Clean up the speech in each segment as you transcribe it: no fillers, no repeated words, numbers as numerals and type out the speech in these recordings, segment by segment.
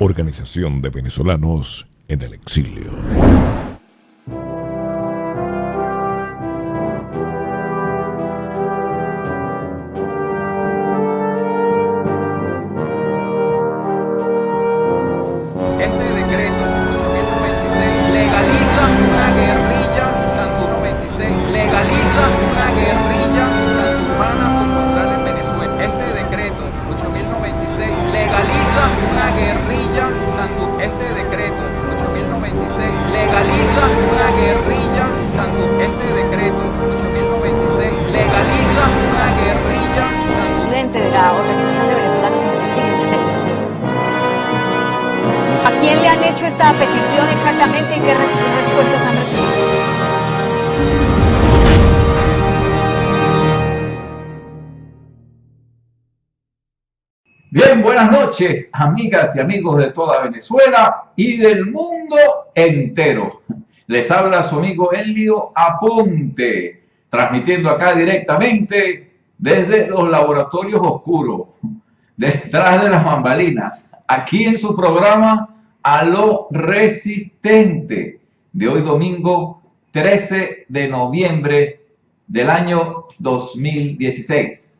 Organización de Venezolanos en el Exilio. De la Organización de Venezolanos en el Exilio. ¿A quién le han hecho esta petición exactamente y qué respuestas han recibido? Bien, buenas noches, amigas y amigos de toda Venezuela y del mundo entero. Les habla su amigo Elio Aponte, transmitiendo acá directamente desde los laboratorios oscuros, detrás de las bambalinas, aquí en su programa A lo Resistente, de hoy domingo 13 de noviembre del año 2016.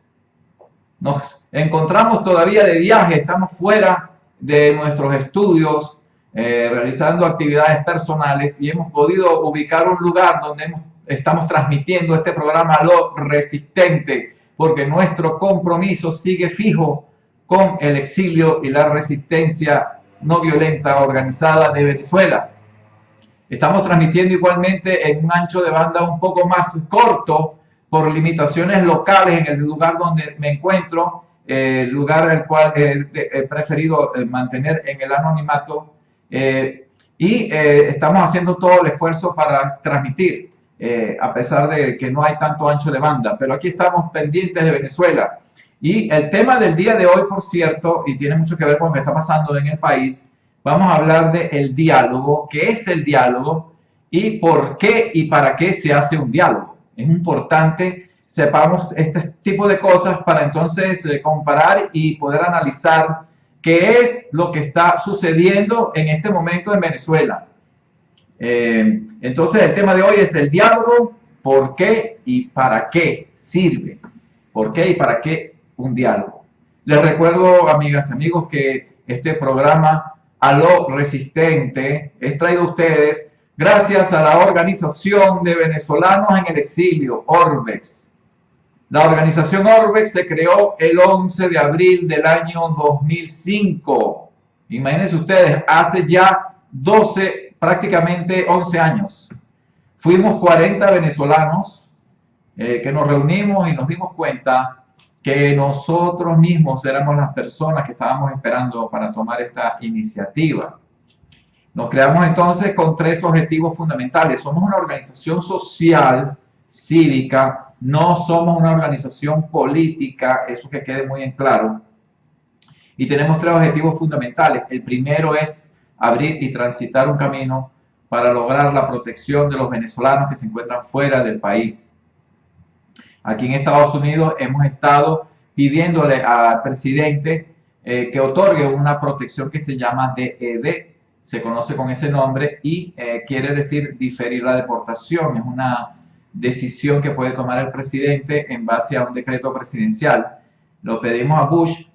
Nos encontramos todavía de viaje, estamos fuera de nuestros estudios, realizando actividades personales y hemos podido ubicar un lugar donde estamos transmitiendo este programa A lo Resistente, porque nuestro compromiso sigue fijo con el exilio y la resistencia no violenta organizada de Venezuela. Estamos transmitiendo igualmente en un ancho de banda un poco más corto por limitaciones locales en el lugar donde me encuentro, el lugar al cual he preferido mantener en el anonimato, y estamos haciendo todo el esfuerzo para transmitir. A pesar de que no hay tanto ancho de banda, pero aquí estamos pendientes de Venezuela. Y el tema del día de hoy, por cierto, y tiene mucho que ver con lo que está pasando en el país, vamos a hablar del diálogo, qué es el diálogo y por qué y para qué se hace un diálogo. Es importante sepamos este tipo de cosas para entonces comparar y poder analizar qué es lo que está sucediendo en este momento en Venezuela. Entonces el tema de hoy es el diálogo, por qué y para qué sirve, por qué y para qué un diálogo. Les recuerdo, amigas y amigos, que este programa A lo Resistente es traído a ustedes gracias a la Organización de Venezolanos en el Exilio, Orbex. La organización Orbex se creó el 11 de abril del año 2005. Imagínense ustedes, hace ya prácticamente 11 años. Fuimos 40 venezolanos que nos reunimos y nos dimos cuenta que nosotros mismos éramos las personas que estábamos esperando para tomar esta iniciativa. Nos creamos entonces con 3 objetivos fundamentales. Somos una organización social, cívica, no somos una organización política, eso que quede muy en claro. Y tenemos 3 objetivos fundamentales. El primero es abrir y transitar un camino para lograr la protección de los venezolanos que se encuentran fuera del país. Aquí en Estados Unidos hemos estado pidiéndole al presidente que otorgue una protección que se llama DED, se conoce con ese nombre y quiere decir diferir la deportación. Es una decisión que puede tomar el presidente en base a un decreto presidencial. Lo pedimos a Bush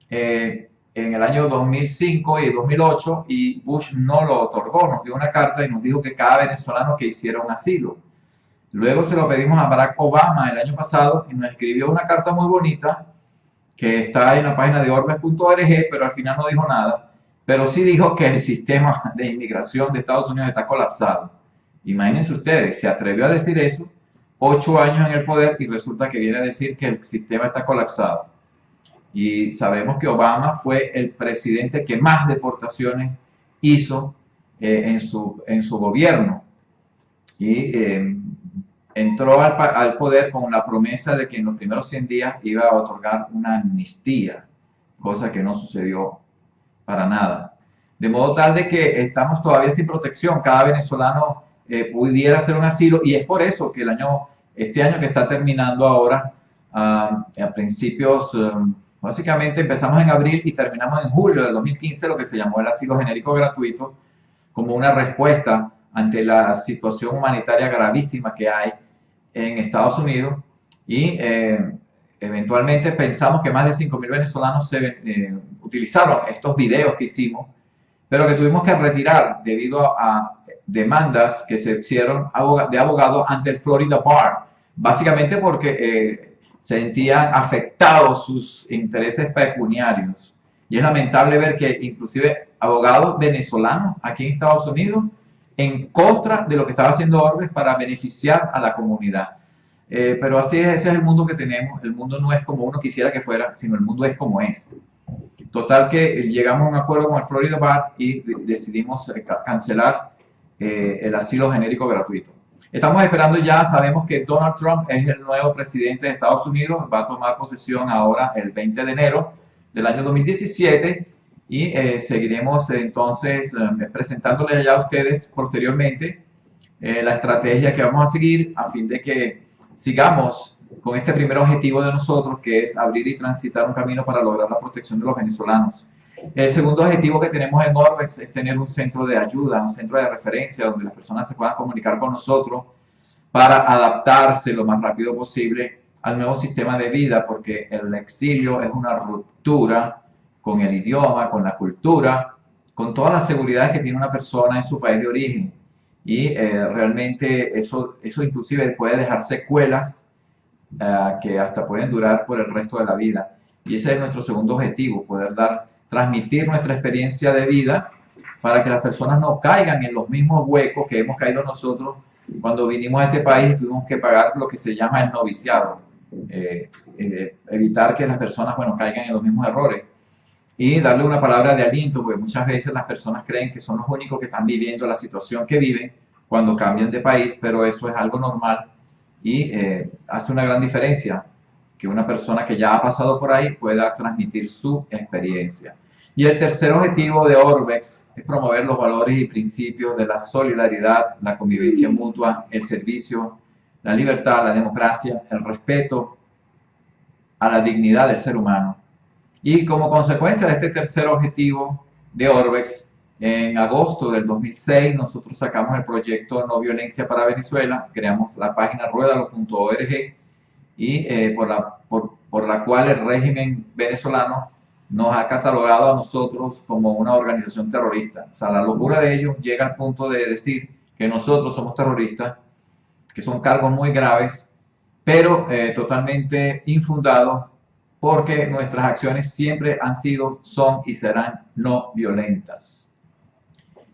en el año 2005 y 2008 y Bush no lo otorgó, nos dio una carta y nos dijo que cada venezolano que hiciera un asilo. Luego se lo pedimos a Barack Obama el año pasado y nos escribió una carta muy bonita que está en la página de Orbex.org, pero al final no dijo nada, pero sí dijo que el sistema de inmigración de Estados Unidos está colapsado. Imagínense ustedes, se atrevió a decir eso, 8 años en el poder y resulta que viene a decir que el sistema está colapsado. Y sabemos que Obama fue el presidente que más deportaciones hizo en su gobierno. Y entró al poder con la promesa de que en los primeros 100 días iba a otorgar una amnistía, cosa que no sucedió para nada. De modo tal de que estamos todavía sin protección. Cada venezolano pudiera hacer un asilo y es por eso que este año que está terminando ahora, a principios Básicamente empezamos en abril y terminamos en julio del 2015, lo que se llamó el asilo genérico gratuito, como una respuesta ante la situación humanitaria gravísima que hay en Estados Unidos. Y eventualmente pensamos que más de 5.000 venezolanos utilizaron estos videos que hicimos, pero que tuvimos que retirar debido a demandas que se hicieron de abogados ante el Florida Bar, básicamente porque sentían afectados sus intereses pecuniarios. Y es lamentable ver que inclusive abogados venezolanos aquí en Estados Unidos en contra de lo que estaba haciendo Orbes para beneficiar a la comunidad. Pero así es, ese es el mundo que tenemos. El mundo no es como uno quisiera que fuera, sino el mundo es como es. Total que llegamos a un acuerdo con el Florida Bar y decidimos cancelar el asilo genérico gratuito. Estamos esperando ya, sabemos que Donald Trump es el nuevo presidente de Estados Unidos, va a tomar posesión ahora el 20 de enero del año 2017 y seguiremos entonces presentándoles ya a ustedes posteriormente la estrategia que vamos a seguir a fin de que sigamos con este primer objetivo de nosotros, que es abrir y transitar un camino para lograr la protección de los venezolanos. El segundo objetivo que tenemos en Orbex es tener un centro de ayuda, un centro de referencia donde las personas se puedan comunicar con nosotros para adaptarse lo más rápido posible al nuevo sistema de vida, porque el exilio es una ruptura con el idioma, con la cultura, con todas las seguridades que tiene una persona en su país de origen. Y realmente eso inclusive puede dejar secuelas que hasta pueden durar por el resto de la vida. Y ese es nuestro segundo objetivo, poder transmitir nuestra experiencia de vida para que las personas no caigan en los mismos huecos que hemos caído nosotros cuando vinimos a este país y tuvimos que pagar lo que se llama el noviciado. Evitar que las personas, bueno, caigan en los mismos errores. Y darle una palabra de aliento, porque muchas veces las personas creen que son los únicos que están viviendo la situación que viven cuando cambian de país, pero eso es algo normal y hace una gran diferencia que una persona que ya ha pasado por ahí pueda transmitir su experiencia. Y el tercer objetivo de Orbex es promover los valores y principios de la solidaridad, la convivencia mutua, el servicio, la libertad, la democracia, el respeto a la dignidad del ser humano. Y como consecuencia de este tercer objetivo de Orbex, en agosto del 2006 nosotros sacamos el proyecto No Violencia para Venezuela, creamos la página ruedalo.org y por la cual el régimen venezolano nos ha catalogado a nosotros como una organización terrorista. O sea, la locura de ellos llega al punto de decir que nosotros somos terroristas, que son cargos muy graves, pero totalmente infundados, porque nuestras acciones siempre han sido, son y serán no violentas.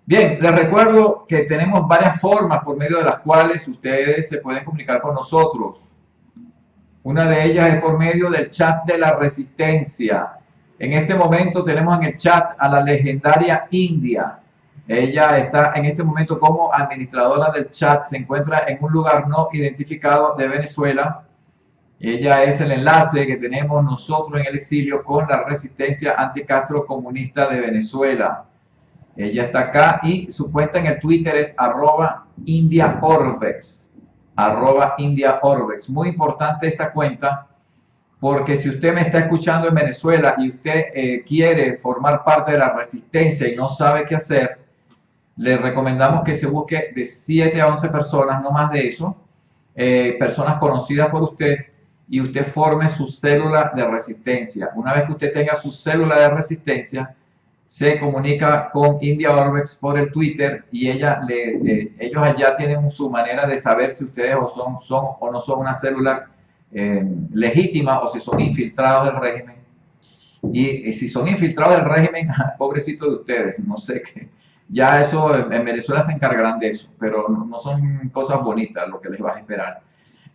Bien, les recuerdo que tenemos varias formas por medio de las cuales ustedes se pueden comunicar con nosotros. Una de ellas es por medio del chat de la Resistencia. En este momento tenemos en el chat a la legendaria India. Ella está en este momento como administradora del chat, se encuentra en un lugar no identificado de Venezuela. Ella es el enlace que tenemos nosotros en el exilio con la resistencia anticastro comunista de Venezuela. Ella está acá y su cuenta en el Twitter es @IndiaOrbex. @IndiaOrbex. Muy importante esa cuenta, porque si usted me está escuchando en Venezuela y usted quiere formar parte de la resistencia y no sabe qué hacer, le recomendamos que se busque de 7 a 11 personas, no más de eso, personas conocidas por usted, y usted forme su célula de resistencia. Una vez que usted tenga su célula de resistencia, se comunica con India Orbex por el Twitter y ellos allá tienen su manera de saber si ustedes son o no son una célula legítima o si son infiltrados del régimen. Y si son infiltrados del régimen, pobrecito de ustedes, no sé qué. Ya eso en Venezuela se encargarán de eso, pero no son cosas bonitas lo que les va a esperar.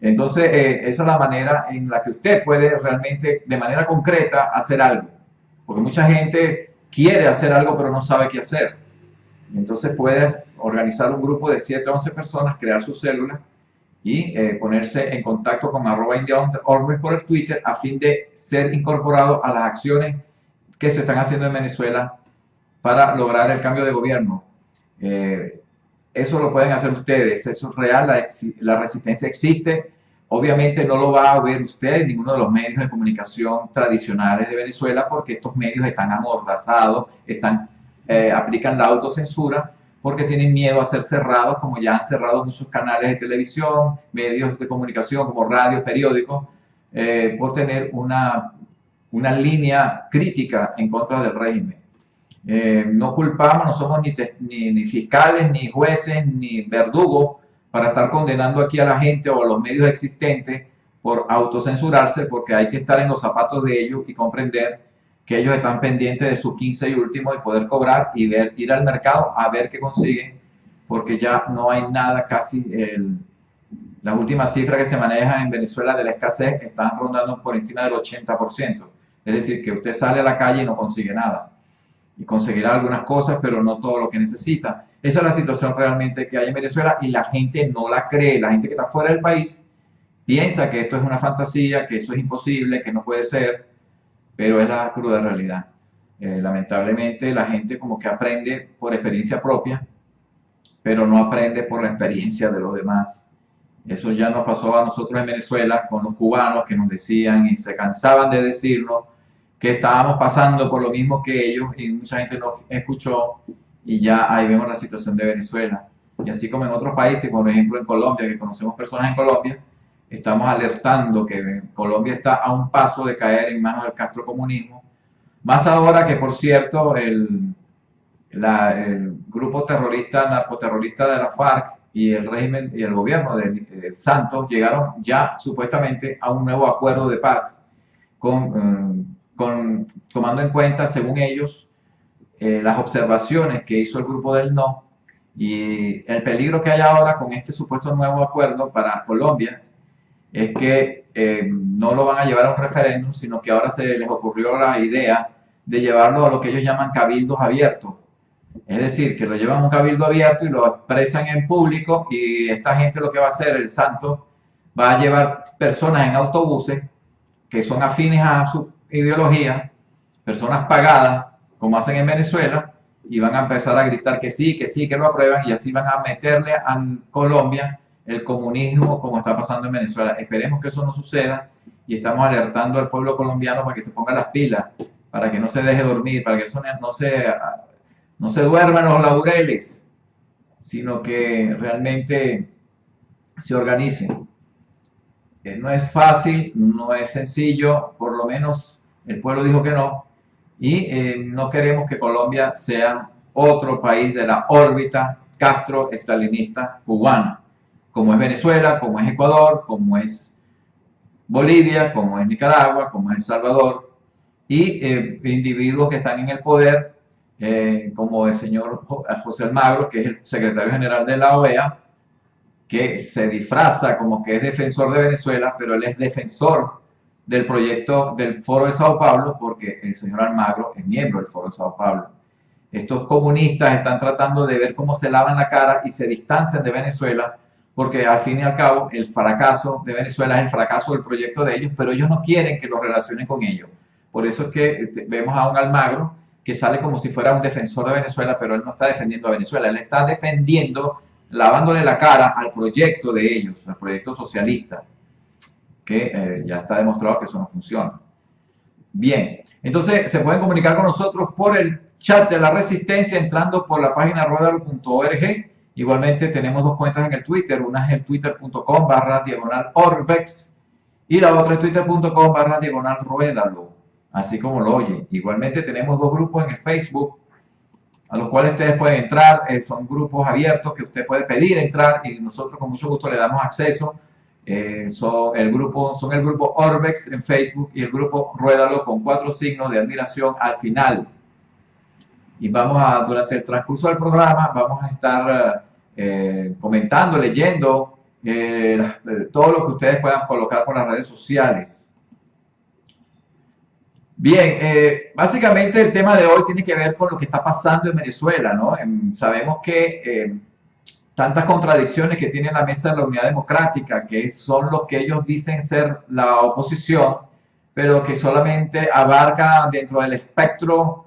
Entonces, esa es la manera en la que usted puede realmente, de manera concreta, hacer algo. Porque mucha gente quiere hacer algo, pero no sabe qué hacer. Entonces, puede organizar un grupo de 7 a 11 personas, crear su célula y ponerse en contacto con @IndiaOrbex por el Twitter a fin de ser incorporado a las acciones que se están haciendo en Venezuela para lograr el cambio de gobierno. Eso lo pueden hacer ustedes, eso es real, la resistencia existe. obviamente no lo va a ver usted en ninguno de los medios de comunicación tradicionales de Venezuela, porque estos medios están amordazados, aplican la autocensura, porque tienen miedo a ser cerrados, como ya han cerrado muchos canales de televisión, medios de comunicación como radio, periódicos, por tener una línea crítica en contra del régimen. No culpamos, no somos ni fiscales, ni jueces, ni verdugos para estar condenando aquí a la gente o a los medios existentes por autocensurarse, porque hay que estar en los zapatos de ellos y comprender que ellos están pendientes de su 15 y último y poder cobrar y ir al mercado a ver qué consiguen, porque ya no hay nada casi. Las últimas cifras que se manejan en Venezuela de la escasez están rondando por encima del 80%. Es decir, que usted sale a la calle y no consigue nada. Y conseguirá algunas cosas, pero no todo lo que necesita. Esa es la situación realmente que hay en Venezuela y la gente no la cree. La gente que está fuera del país piensa que esto es una fantasía, que eso es imposible, que no puede ser, pero es la cruda realidad. Lamentablemente la gente como que aprende por experiencia propia, pero no aprende por la experiencia de los demás. Eso ya nos pasó a nosotros en Venezuela con los cubanos que nos decían y se cansaban de decirnos que estábamos pasando por lo mismo que ellos y mucha gente nos escuchó y ya ahí vemos la situación de Venezuela. Y así como en otros países, por ejemplo en Colombia, que conocemos personas en Colombia, estamos alertando que Colombia está a un paso de caer en manos del castrocomunismo. Más ahora que, por cierto, el grupo terrorista, narcoterrorista de la FARC y el régimen y el gobierno de Santos llegaron ya supuestamente a un nuevo acuerdo de paz tomando en cuenta, según ellos, las observaciones que hizo el grupo del No y el peligro que hay ahora con este supuesto nuevo acuerdo para Colombia es que no lo van a llevar a un referéndum, sino que ahora se les ocurrió la idea de llevarlo a lo que ellos llaman cabildos abiertos. Es decir, que lo llevan a un cabildo abierto y lo expresan en público y esta gente lo que va a hacer, el Santos, va a llevar personas en autobuses que son afines a su ideología, personas pagadas, como hacen en Venezuela, y van a empezar a gritar que sí, que lo aprueban, y así van a meterle a Colombia el comunismo como está pasando en Venezuela. Esperemos que eso no suceda y estamos alertando al pueblo colombiano para que se ponga las pilas, para que no se deje dormir, para que eso no se duerma en los laureles, sino que realmente se organice. No es fácil, no es sencillo, por lo menos el pueblo dijo que no, y no queremos que Colombia sea otro país de la órbita castro-estalinista cubana, como es Venezuela, como es Ecuador, como es Bolivia, como es Nicaragua, como es El Salvador, y individuos que están en el poder, como el señor José Almagro, que es el secretario general de la OEA, que se disfraza como que es defensor de Venezuela, pero él es defensor del proyecto del Foro de Sao Paulo, porque el señor Almagro es miembro del Foro de Sao Paulo. Estos comunistas están tratando de ver cómo se lavan la cara y se distancian de Venezuela, porque al fin y al cabo el fracaso de Venezuela es el fracaso del proyecto de ellos, pero ellos no quieren que lo relacionen con ellos. Por eso es que vemos a un Almagro que sale como si fuera un defensor de Venezuela, pero él no está defendiendo a Venezuela, él está defendiendo, lavándole la cara al proyecto de ellos, al proyecto socialista, que ya está demostrado que eso no funciona. Bien, entonces se pueden comunicar con nosotros por el chat de la Resistencia entrando por la página ruedalo.org. Igualmente tenemos dos cuentas en el Twitter, una es el twitter.com/orbex y la otra es twitter.com/ruedalo, así como lo oye. Igualmente tenemos dos grupos en el Facebook a los cuales ustedes pueden entrar, son grupos abiertos que usted puede pedir entrar y nosotros con mucho gusto le damos acceso. Son el grupo Orbex en Facebook y el grupo Ruédalo con 4 signos de admiración al final. Y durante el transcurso del programa, vamos a estar comentando, leyendo todo lo que ustedes puedan colocar por las redes sociales. Bien, básicamente el tema de hoy tiene que ver con lo que está pasando en Venezuela, ¿no? Sabemos que tantas contradicciones que tiene la Mesa de la Unidad Democrática, que son los que ellos dicen ser la oposición, pero que solamente abarca dentro del espectro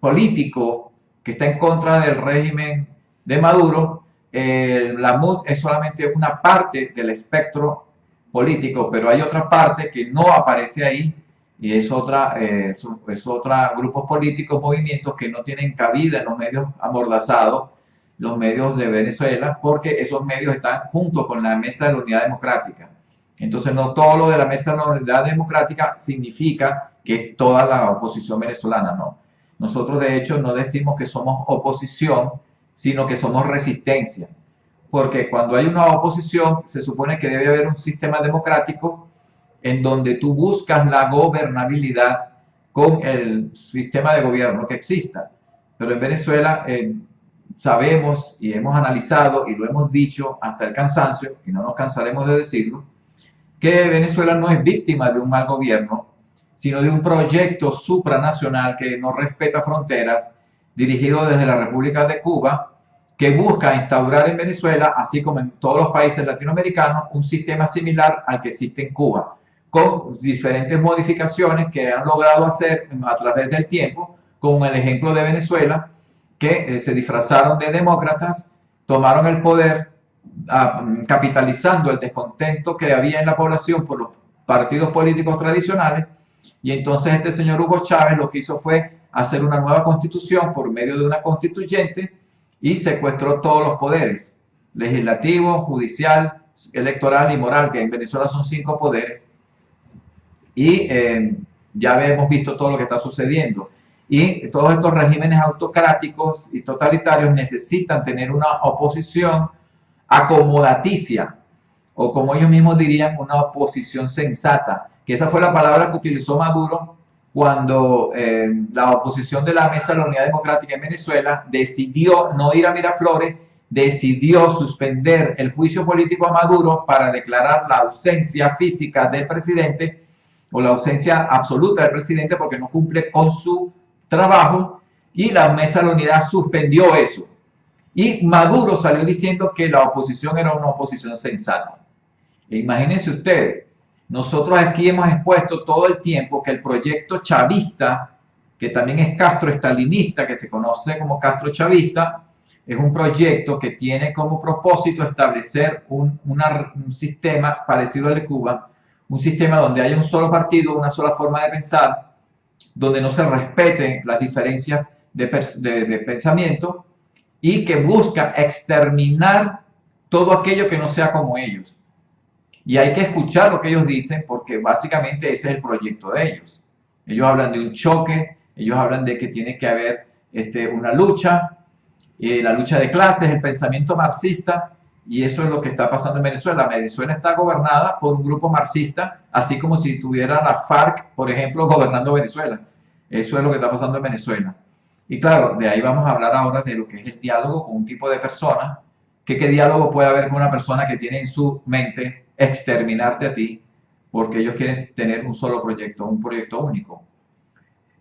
político que está en contra del régimen de Maduro, la MUD es solamente una parte del espectro político, pero hay otra parte que no aparece ahí y es otra grupos políticos, movimientos que no tienen cabida en los medios amordazados, los medios de Venezuela, porque esos medios están junto con la Mesa de la Unidad Democrática. Entonces no todo lo de la Mesa de la Unidad Democrática significa que es toda la oposición venezolana, no. Nosotros de hecho no decimos que somos oposición, sino que somos resistencia. Porque cuando hay una oposición, se supone que debe haber un sistema democrático en donde tú buscas la gobernabilidad con el sistema de gobierno que exista. Pero en Venezuela sabemos y hemos analizado y lo hemos dicho hasta el cansancio, y no nos cansaremos de decirlo, que Venezuela no es víctima de un mal gobierno, sino de un proyecto supranacional que no respeta fronteras, dirigido desde la República de Cuba, que busca instaurar en Venezuela, así como en todos los países latinoamericanos, un sistema similar al que existe en Cuba, con diferentes modificaciones que han logrado hacer a través del tiempo, como el ejemplo de Venezuela, que se disfrazaron de demócratas, tomaron el poder, capitalizando el descontento que había en la población por los partidos políticos tradicionales, y entonces este señor Hugo Chávez lo que hizo fue hacer una nueva constitución por medio de una constituyente y secuestró todos los poderes, legislativo, judicial, electoral y moral, que en Venezuela son 5 poderes, y ya hemos visto todo lo que está sucediendo. Y todos estos regímenes autocráticos y totalitarios necesitan tener una oposición acomodaticia, o como ellos mismos dirían, una oposición sensata, que esa fue la palabra que utilizó Maduro cuando la oposición de la Mesa de la Unidad Democrática en Venezuela decidió no ir a Miraflores, decidió suspender el juicio político a Maduro para declarar la ausencia física del presidente, o la ausencia absoluta del presidente porque no cumple con su trabajo, y la Mesa de la Unidad suspendió eso. Y Maduro salió diciendo que la oposición era una oposición sensata. E imagínense ustedes, nosotros aquí hemos expuesto todo el tiempo que el proyecto chavista, que también es castro-estalinista, que se conoce como castro-chavista, es un proyecto que tiene como propósito establecer un sistema parecido al de Cuba, un sistema donde haya un solo partido, una sola forma de pensar, donde no se respeten las diferencias de pensamiento, y que busca exterminar todo aquello que no sea como ellos. Y hay que escuchar lo que ellos dicen, porque básicamente ese es el proyecto de ellos. Ellos hablan de un choque, ellos hablan de que tiene que haber una lucha, la lucha de clases, el pensamiento marxista, y eso es lo que está pasando en Venezuela. Venezuela está gobernada por un grupo marxista, así como si tuviera la FARC, por ejemplo, gobernando Venezuela. Eso es lo que está pasando en Venezuela. Y claro, de ahí vamos a hablar ahora de lo que es el diálogo con un tipo de persona. ¿Qué diálogo puede haber con una persona que tiene en su mente exterminarte a ti porque ellos quieren tener un solo proyecto, un proyecto único?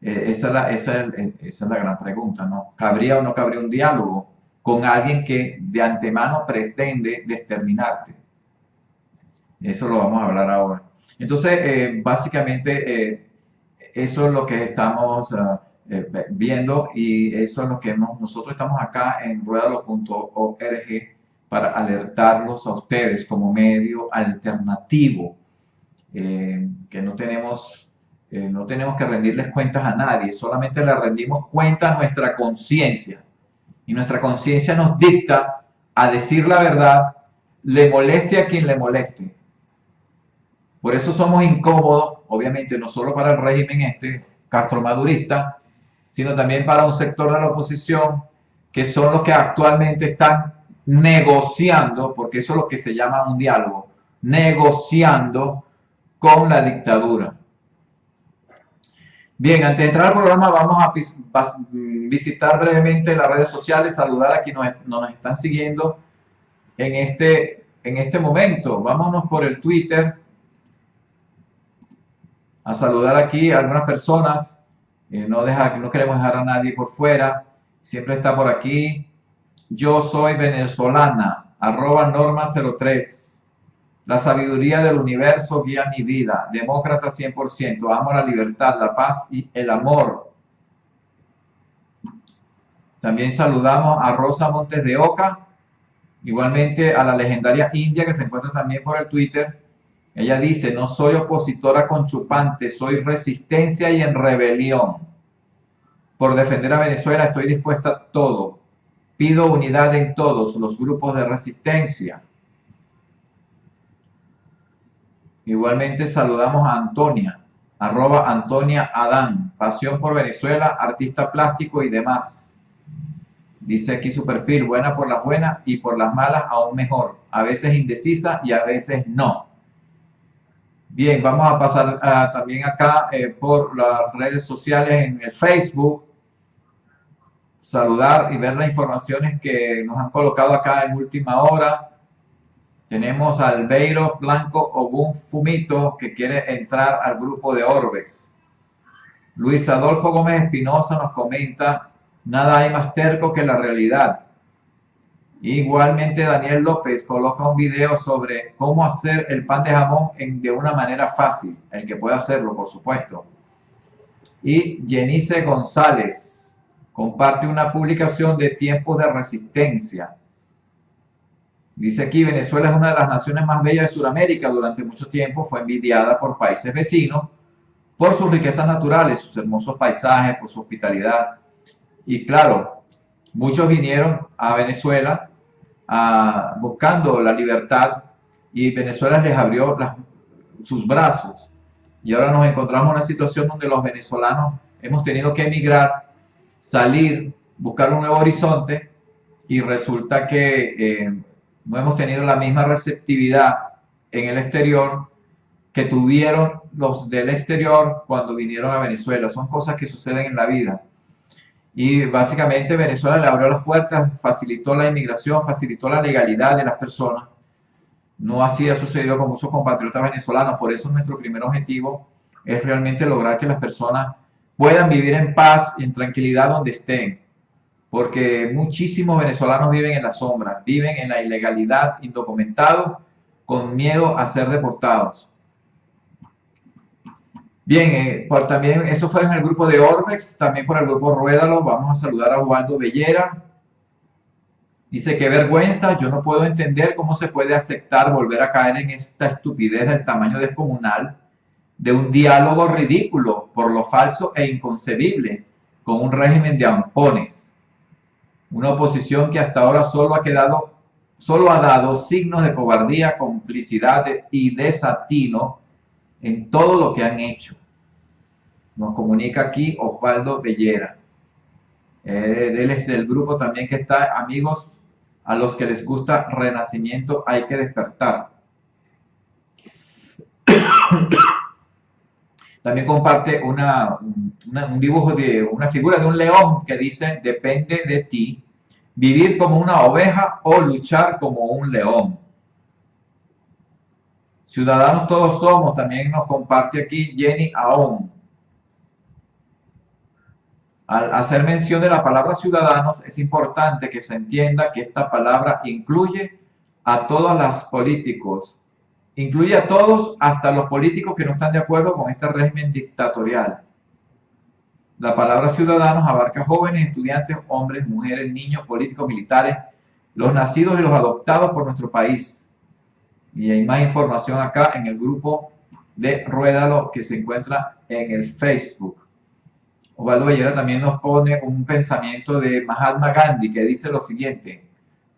Esa es la gran pregunta, ¿no? ¿Cabría o no cabría un diálogo con alguien que de antemano pretende exterminarte? Eso lo vamos a hablar ahora. Entonces, básicamente, eso es lo que estamos viendo, y eso es lo que nosotros estamos acá en ruedalo.org para alertarlos a ustedes como medio alternativo, que no tenemos que rendirles cuentas a nadie, solamente le rendimos cuenta a nuestra conciencia, y nuestra conciencia nos dicta a decir la verdad, le moleste a quien le moleste. Por eso somos incómodos, obviamente, no solo para el régimen castromadurista, sino también para un sector de la oposición, que son los que actualmente están negociando, porque eso es lo que se llama un diálogo, negociando con la dictadura. Bien, antes de entrar al programa vamos a visitar brevemente las redes sociales, saludar a quienes nos están siguiendo en este momento. Vámonos por el Twitter a saludar aquí a algunas personas. No queremos dejar a nadie por fuera. Siempre está por aquí. Yo soy venezolana, @norma03. La sabiduría del universo guía mi vida. Demócrata 100%. Amo la libertad, la paz y el amor. También saludamos a Rosa Montes de Oca Igualmente a la legendaria India, que se encuentra también por el Twitter. Ella dice: no soy opositora con chupante, soy resistencia y en rebelión. Por defender a Venezuela estoy dispuesta a todo. Pido unidad en todos los grupos de resistencia. Igualmente saludamos a Antonia, @Antonia Adán, pasión por Venezuela, artista plástico y demás. Dice aquí su perfil: buena por las buenas y por las malas aún mejor. A veces indecisa y a veces no. Bien, vamos a pasar también acá por las redes sociales en el Facebook. Saludar y ver las informaciones que nos han colocado acá en última hora. Tenemos a Albeiro Blanco Obun Fumito, que quiere entrar al grupo de Orbex. Luis Adolfo Gómez Espinosa nos comenta: nada hay más terco que la realidad. Igualmente Daniel López coloca un video sobre cómo hacer el pan de jamón de una manera fácil, el que pueda hacerlo, por supuesto. Y Jenice González comparte una publicación de tiempos de resistencia. Dice aquí: Venezuela es una de las naciones más bellas de Sudamérica. Durante mucho tiempo fue envidiada por países vecinos por sus riquezas naturales, sus hermosos paisajes, por su hospitalidad. Y claro, muchos vinieron a Venezuela buscando la libertad, y Venezuela les abrió sus brazos. Y ahora nos encontramos en una situación donde los venezolanos hemos tenido que emigrar, salir, buscar un nuevo horizonte, y resulta que no hemos tenido la misma receptividad en el exterior que tuvieron los del exterior cuando vinieron a Venezuela. Son cosas que suceden en la vida. Y básicamente Venezuela le abrió las puertas, facilitó la inmigración, facilitó la legalidad de las personas. No así ha sucedido con muchos compatriotas venezolanos. Por eso nuestro primer objetivo es realmente lograr que las personas puedan vivir en paz y en tranquilidad donde estén. Porque muchísimos venezolanos viven en la sombra, viven en la ilegalidad, indocumentados, con miedo a ser deportados. Bien, también eso fue en el grupo de Orbex, también por el grupo Ruédalo. Vamos a saludar a Osvaldo Bellera. Dice: qué vergüenza, yo no puedo entender cómo se puede aceptar volver a caer en esta estupidez del tamaño descomunal de un diálogo ridículo por lo falso e inconcebible con un régimen de ampones. Una oposición que hasta ahora solo ha dado signos de cobardía, complicidad y desatino en todo lo que han hecho. Nos comunica aquí Osvaldo Bellera. Él es del grupo también que está: amigos a los que les gusta Renacimiento hay que despertar. También comparte un dibujo de una figura de un león que dice: depende de ti vivir como una oveja o luchar como un león. Ciudadanos todos somos, también nos comparte aquí Jenny Aón. Al hacer mención de la palabra ciudadanos, es importante que se entienda que esta palabra incluye a todos los políticos, incluye a todos, hasta los políticos que no están de acuerdo con este régimen dictatorial. La palabra ciudadanos abarca jóvenes, estudiantes, hombres, mujeres, niños, políticos, militares, los nacidos y los adoptados por nuestro país. Y hay más información acá en el grupo de Ruédalo que se encuentra en el Facebook. Osvaldo Bellera también nos pone un pensamiento de Mahatma Gandhi que dice lo siguiente: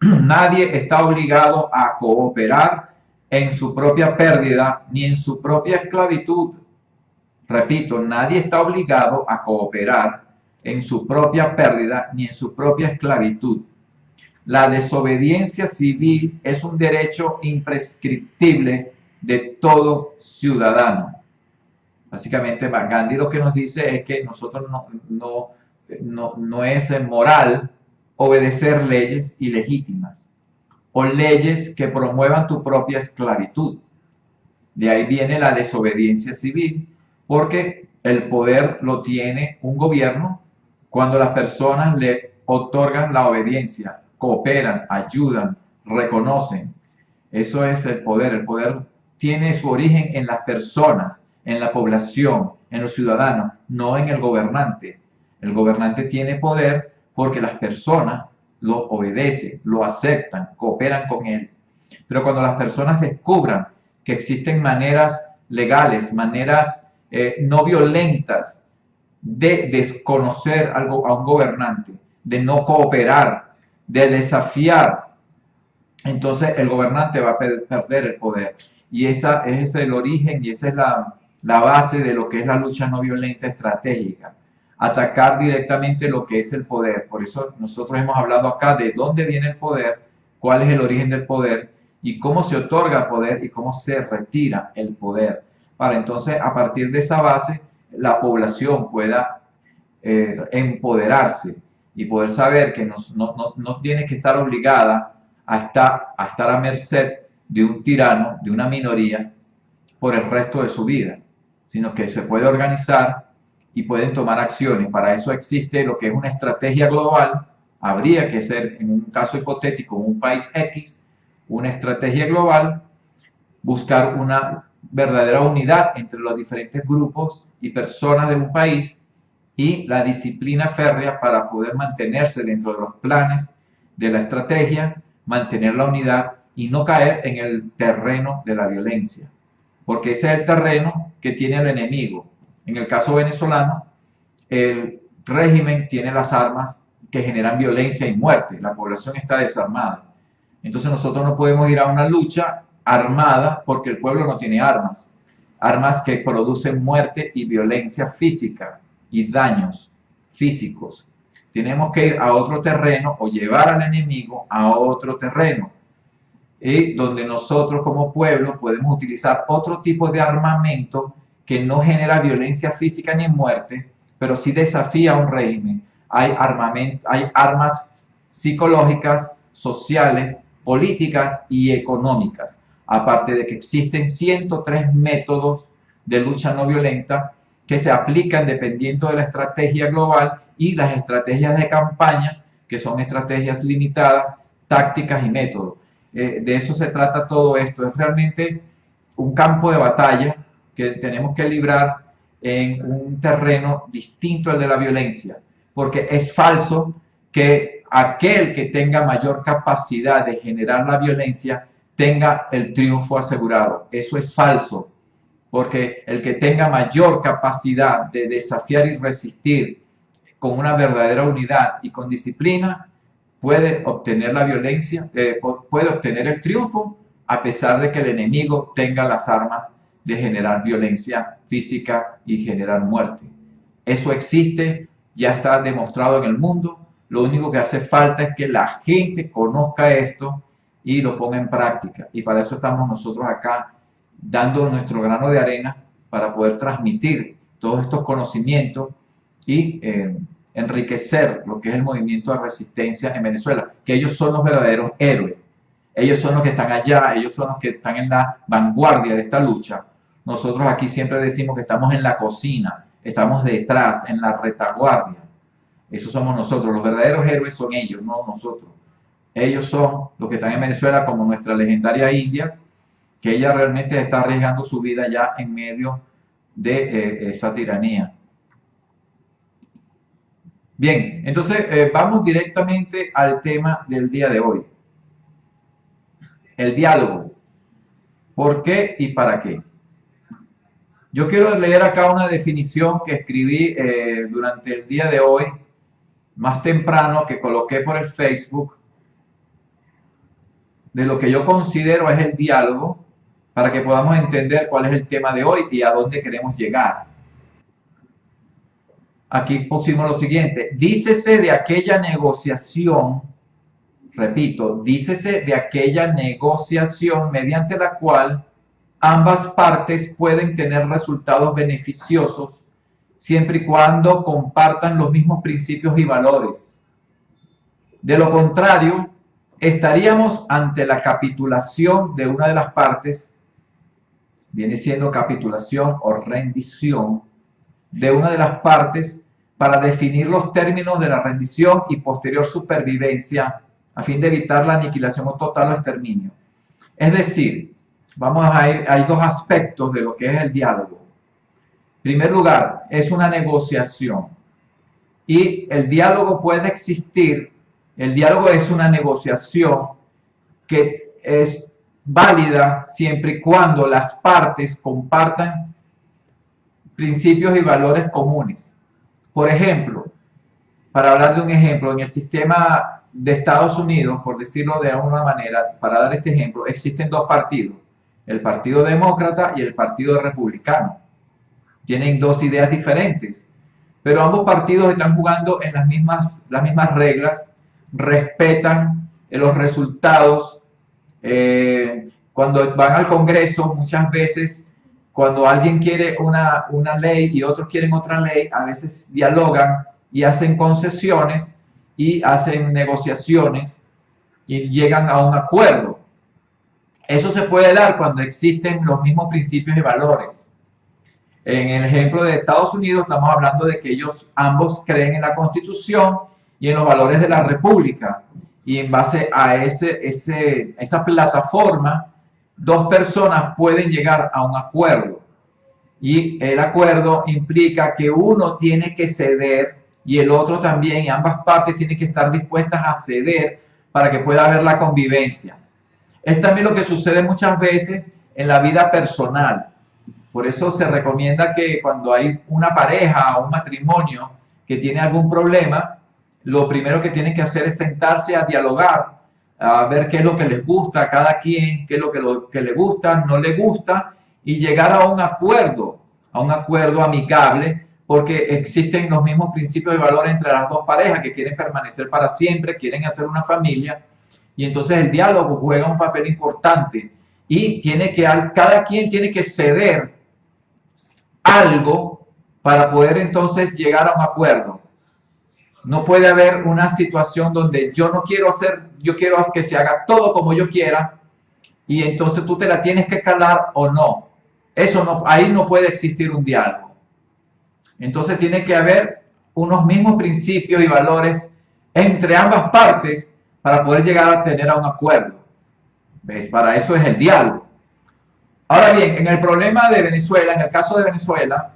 nadie está obligado a cooperar en su propia pérdida ni en su propia esclavitud. Repito, nadie está obligado a cooperar en su propia pérdida ni en su propia esclavitud. La desobediencia civil es un derecho imprescriptible de todo ciudadano. Básicamente, Gandhi lo que nos dice es que nosotros no es moral obedecer leyes ilegítimas o leyes que promuevan tu propia esclavitud. De ahí viene la desobediencia civil, porque el poder lo tiene un gobierno cuando las personas le otorgan la obediencia, cooperan, ayudan, reconocen. Eso es el poder. El poder tiene su origen en las personas, en la población, en los ciudadanos, no en el gobernante. El gobernante tiene poder porque las personas lo obedecen, lo aceptan, cooperan con él. Pero cuando las personas descubran que existen maneras legales, maneras no violentas de desconocer a un gobernante, de no cooperar, de desafiar, entonces el gobernante va a perder el poder. Y ese es el origen y esa es la base de lo que es la lucha no violenta estratégica. Atacar directamente lo que es el poder. Por eso nosotros hemos hablado acá de dónde viene el poder, cuál es el origen del poder y cómo se otorga el poder y cómo se retira el poder. Para entonces, a partir de esa base, la población pueda empoderarse y poder saber que no tiene que estar obligada a estar a merced de un tirano, de una minoría, por el resto de su vida, sino que se puede organizar y pueden tomar acciones. Para eso existe lo que es una estrategia global. Habría que ser, en un caso hipotético, en un país X, una estrategia global, buscar una verdadera unidad entre los diferentes grupos y personas de un país y la disciplina férrea para poder mantenerse dentro de los planes de la estrategia, mantener la unidad y no caer en el terreno de la violencia, porque ese es el terreno que tiene el enemigo. En el caso venezolano, el régimen tiene las armas que generan violencia y muerte. La población está desarmada. Entonces nosotros no podemos ir a una lucha armada porque el pueblo no tiene armas. Armas que producen muerte y violencia física y daños físicos. Tenemos que ir a otro terreno o llevar al enemigo a otro terreno. Y donde nosotros como pueblo podemos utilizar otro tipo de armamento que no genera violencia física ni muerte, pero sí desafía a un régimen. Hay armas psicológicas, sociales, políticas y económicas. Aparte de que existen 103 métodos de lucha no violenta que se aplican dependiendo de la estrategia global y las estrategias de campaña, que son estrategias limitadas, tácticas y métodos. De eso se trata todo esto. Es realmente un campo de batalla que tenemos que librar en un terreno distinto al de la violencia, porque es falso que aquel que tenga mayor capacidad de generar la violencia tenga el triunfo asegurado. Eso es falso, porque el que tenga mayor capacidad de desafiar y resistir con una verdadera unidad y con disciplina puede obtener la violencia, puede obtener el triunfo a pesar de que el enemigo tenga las armas de generar violencia física y generar muerte. Eso existe, ya está demostrado en el mundo. Lo único que hace falta es que la gente conozca esto y lo ponga en práctica. Y para eso estamos nosotros acá dando nuestro grano de arena para poder transmitir todos estos conocimientos y enriquecer lo que es el movimiento de resistencia en Venezuela, que ellos son los verdaderos héroes. Ellos son los que están allá, ellos son los que están en la vanguardia de esta lucha. Nosotros aquí siempre decimos que estamos en la cocina, estamos detrás, en la retaguardia. Eso somos nosotros, los verdaderos héroes son ellos, no nosotros. Ellos son los que están en Venezuela, como nuestra legendaria India, que ella realmente está arriesgando su vida ya en medio de esa tiranía. Bien, entonces vamos directamente al tema del día de hoy. El diálogo. ¿Por qué y para qué? Yo quiero leer acá una definición que escribí durante el día de hoy, más temprano, que coloqué por el Facebook, de lo que yo considero es el diálogo, para que podamos entender cuál es el tema de hoy y a dónde queremos llegar. Aquí pusimos lo siguiente: dícese de aquella negociación, repito, dícese de aquella negociación mediante la cual ambas partes pueden tener resultados beneficiosos siempre y cuando compartan los mismos principios y valores. De lo contrario, estaríamos ante la capitulación de una de las partes, viene siendo capitulación o rendición de una de las partes, para definir los términos de la rendición y posterior supervivencia a fin de evitar la aniquilación o total o exterminio. Es decir, hay dos aspectos de lo que es el diálogo. En primer lugar, es una negociación y el diálogo puede existir El diálogo es una negociación que es válida siempre y cuando las partes compartan principios y valores comunes. Por ejemplo, para hablar de un ejemplo, en el sistema de Estados Unidos, por decirlo de alguna manera, para dar este ejemplo, existen dos partidos, el Partido Demócrata y el Partido Republicano. Tienen dos ideas diferentes, pero ambos partidos están jugando en las mismas reglas, respetan los resultados. Cuando van al Congreso, muchas veces, cuando alguien quiere una ley y otros quieren otra ley, a veces dialogan y hacen concesiones y hacen negociaciones y llegan a un acuerdo. Eso se puede dar cuando existen los mismos principios y valores. En el ejemplo de Estados Unidos estamos hablando de que ellos ambos creen en la Constitución y en los valores de la República. Y en base a esa plataforma, dos personas pueden llegar a un acuerdo. Y el acuerdo implica que uno tiene que ceder y el otro también, y ambas partes tienen que estar dispuestas a ceder para que pueda haber la convivencia. Es también lo que sucede muchas veces en la vida personal. Por eso se recomienda que cuando hay una pareja o un matrimonio que tiene algún problema, lo primero que tienen que hacer es sentarse a dialogar, a ver qué es lo que les gusta a cada quien, qué es lo que le gusta, no le gusta, y llegar a un acuerdo amigable, porque existen los mismos principios y valores entre las dos parejas que quieren permanecer para siempre, quieren hacer una familia, y entonces el diálogo juega un papel importante, y cada quien tiene que ceder algo para poder entonces llegar a un acuerdo. No puede haber una situación donde yo quiero que se haga todo como yo quiera y entonces tú te la tienes que calar o no. Eso no, ahí no puede existir un diálogo. Entonces tiene que haber unos mismos principios y valores entre ambas partes para poder llegar a tener a un acuerdo. ¿Ves? Para eso es el diálogo. Ahora bien, en el problema de Venezuela, en el caso de Venezuela,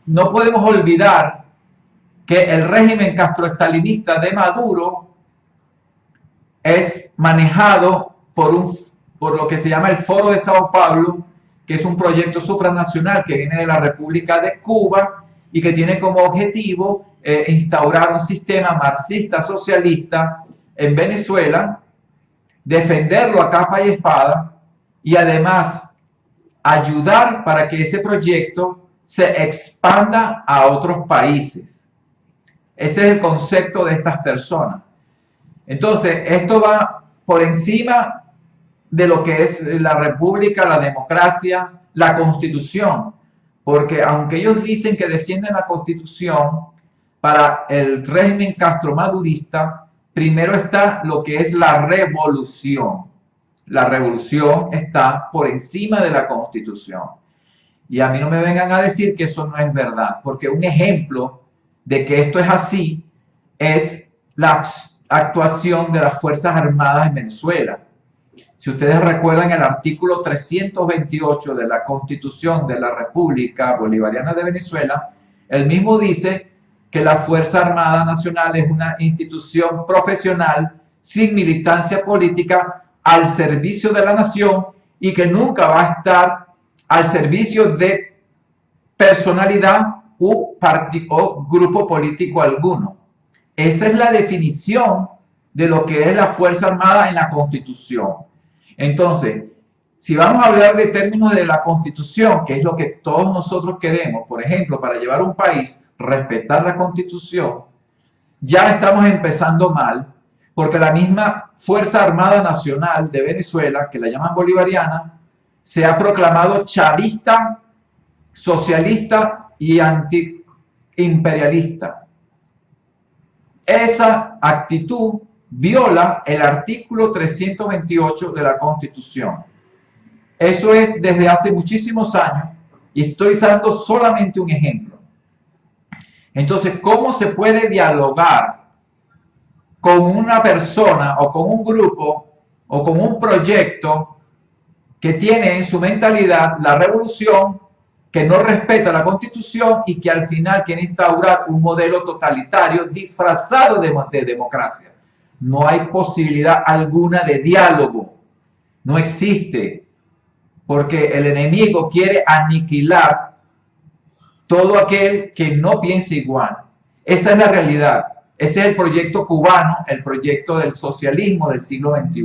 no podemos olvidar que el régimen castroestalinista de Maduro es manejado por lo que se llama el Foro de Sao Paulo, que es un proyecto supranacional que viene de la República de Cuba y que tiene como objetivo instaurar un sistema marxista-socialista en Venezuela, defenderlo a capa y espada y además ayudar para que ese proyecto se expanda a otros países. Ese es el concepto de estas personas. Entonces, esto va por encima de lo que es la república, la democracia, la constitución. Porque aunque ellos dicen que defienden la constitución, para el régimen castromadurista, primero está lo que es la revolución. La revolución está por encima de la constitución. Y a mí no me vengan a decir que eso no es verdad, porque un ejemplo de que esto es así es la actuación de las Fuerzas Armadas en Venezuela. Si ustedes recuerdan el artículo 328 de la Constitución de la República Bolivariana de Venezuela, el mismo dice que la Fuerza Armada Nacional es una institución profesional sin militancia política al servicio de la nación y que nunca va a estar al servicio de personalidad o grupo político alguno. Esa es la definición de lo que es la Fuerza Armada en la Constitución. Entonces, si vamos a hablar de términos de la Constitución, que es lo que todos nosotros queremos, por ejemplo, para llevar un país, respetar la Constitución, ya estamos empezando mal, porque la misma Fuerza Armada Nacional de Venezuela, que la llaman bolivariana, se ha proclamado chavista, socialista y antiimperialista. Esa actitud viola el artículo 328 de la Constitución. Eso es desde hace muchísimos años y estoy dando solamente un ejemplo. Entonces, ¿cómo se puede dialogar con una persona o con un grupo o con un proyecto que tiene en su mentalidad la revolución, que no respeta la Constitución y que al final quiere instaurar un modelo totalitario disfrazado de democracia? no hay posibilidad alguna de diálogo. No existe, porque el enemigo quiere aniquilar todo aquel que no piense igual. Esa es la realidad. Ese es el proyecto cubano, el proyecto del socialismo del siglo XXI.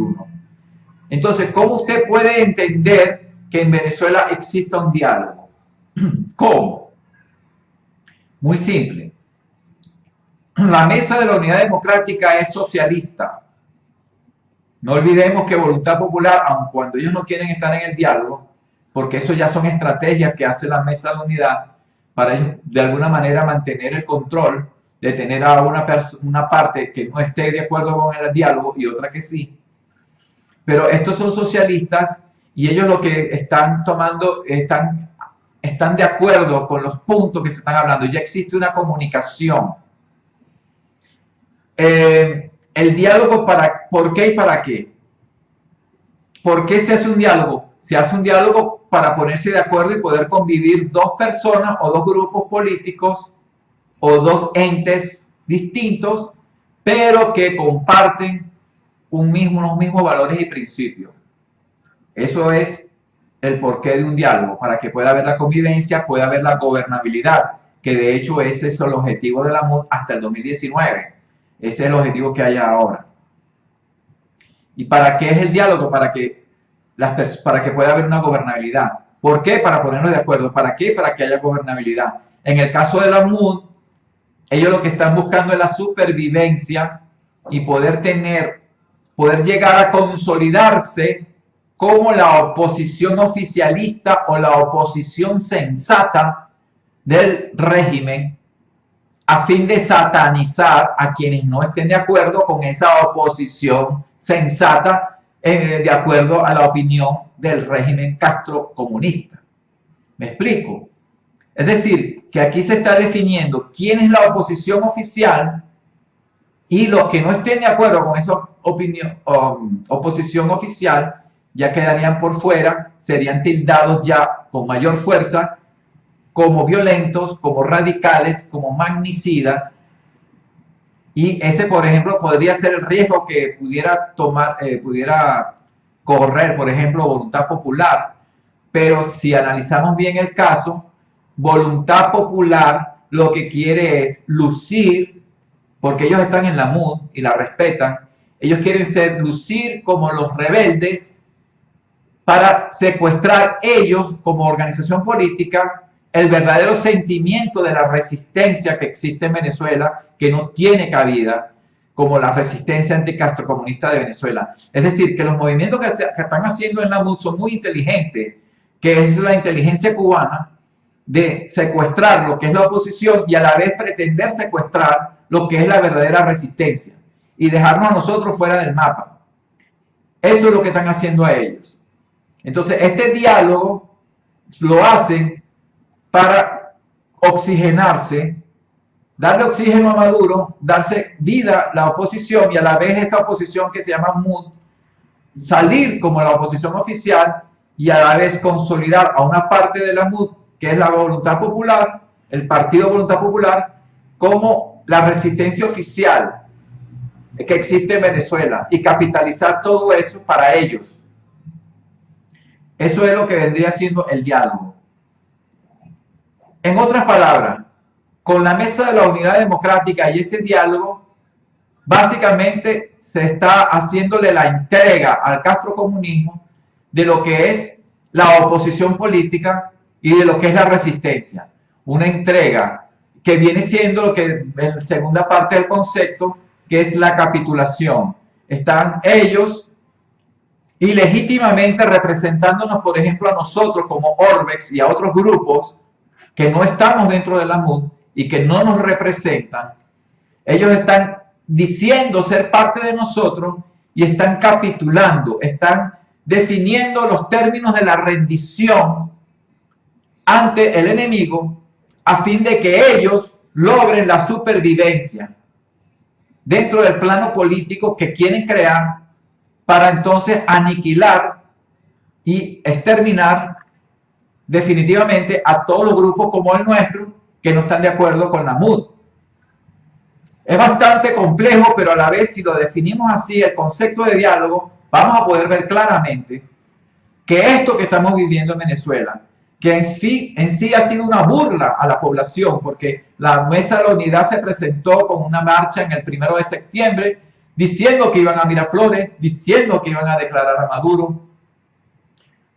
Entonces, ¿cómo usted puede entender que en Venezuela exista un diálogo? ¿Cómo? Muy simple. La Mesa de la Unidad Democrática es socialista. No olvidemos que Voluntad Popular, aun cuando ellos no quieren estar en el diálogo, porque eso ya son estrategias que hace la Mesa de la Unidad para ellos, de alguna manera, mantener el control, de tener a una parte que no esté de acuerdo con el diálogo y otra que sí. Pero estos son socialistas y ellos lo que están tomando, están de acuerdo con los puntos que se están hablando. Ya existe una comunicación. El diálogo, ¿por qué y para qué? ¿Por qué se hace un diálogo? Se hace un diálogo para ponerse de acuerdo y poder convivir dos personas o dos grupos políticos o dos entes distintos, pero que comparten unos mismos valores y principios. Eso es el porqué de un diálogo, para que pueda haber la convivencia, pueda haber la gobernabilidad, que de hecho ese es el objetivo de la MUD hasta el 2019. Ese es el objetivo que hay ahora. ¿Y para qué es el diálogo? Para que pueda haber una gobernabilidad. ¿Por qué? Para ponernos de acuerdo. ¿Para qué? Para que haya gobernabilidad. En el caso de la MUD, ellos lo que están buscando es la supervivencia y poder llegar a consolidarse como la oposición oficialista o la oposición sensata del régimen, a fin de satanizar a quienes no estén de acuerdo con esa oposición sensata, de acuerdo a la opinión del régimen castrocomunista. ¿Me explico? Es decir, que aquí se está definiendo quién es la oposición oficial y los que no estén de acuerdo con esa oposición oficial ya quedarían por fuera, serían tildados ya con mayor fuerza como violentos, como radicales, como magnicidas. Y ese, por ejemplo, podría ser el riesgo que pudiera correr, por ejemplo, Voluntad Popular. Pero si analizamos bien el caso, Voluntad Popular lo que quiere es lucir, porque ellos están en la MUD y la respetan, ellos quieren lucir como los rebeldes para secuestrar ellos como organización política el verdadero sentimiento de la resistencia que existe en Venezuela, que no tiene cabida, como la resistencia anticastrocomunista de Venezuela. Es decir, que los movimientos que están haciendo en la MUD son muy inteligentes, que es la inteligencia cubana de secuestrar lo que es la oposición y a la vez pretender secuestrar lo que es la verdadera resistencia y dejarnos a nosotros fuera del mapa. Eso es lo que están haciendo a ellos. Entonces, este diálogo lo hacen para oxigenarse, darle oxígeno a Maduro, darse vida a la oposición y a la vez esta oposición que se llama MUD, salir como la oposición oficial y a la vez consolidar a una parte de la MUD, que es la Voluntad Popular, el Partido Voluntad Popular, como la resistencia oficial que existe en Venezuela y capitalizar todo eso para ellos. Eso es lo que vendría siendo el diálogo. En otras palabras, con la Mesa de la Unidad Democrática y ese diálogo, básicamente se está haciéndole la entrega al castrocomunismo de lo que es la oposición política y de lo que es la resistencia. Una entrega que viene siendo lo que en la segunda parte del concepto, que es la capitulación. Están ellos ilegítimamente representándonos, por ejemplo, a nosotros como Orbex y a otros grupos que no estamos dentro de la MUD y que no nos representan. Ellos están diciendo ser parte de nosotros y están capitulando, están definiendo los términos de la rendición ante el enemigo a fin de que ellos logren la supervivencia dentro del plano político que quieren crear para entonces aniquilar y exterminar definitivamente a todos los grupos como el nuestro que no están de acuerdo con la MUD. Es bastante complejo, pero a la vez, si lo definimos así, el concepto de diálogo, vamos a poder ver claramente que esto que estamos viviendo en Venezuela, que en sí ha sido una burla a la población, porque la Mesa de la Unidad se presentó con una marcha en el 1 de septiembre, diciendo que iban a Miraflores, diciendo que iban a declarar a Maduro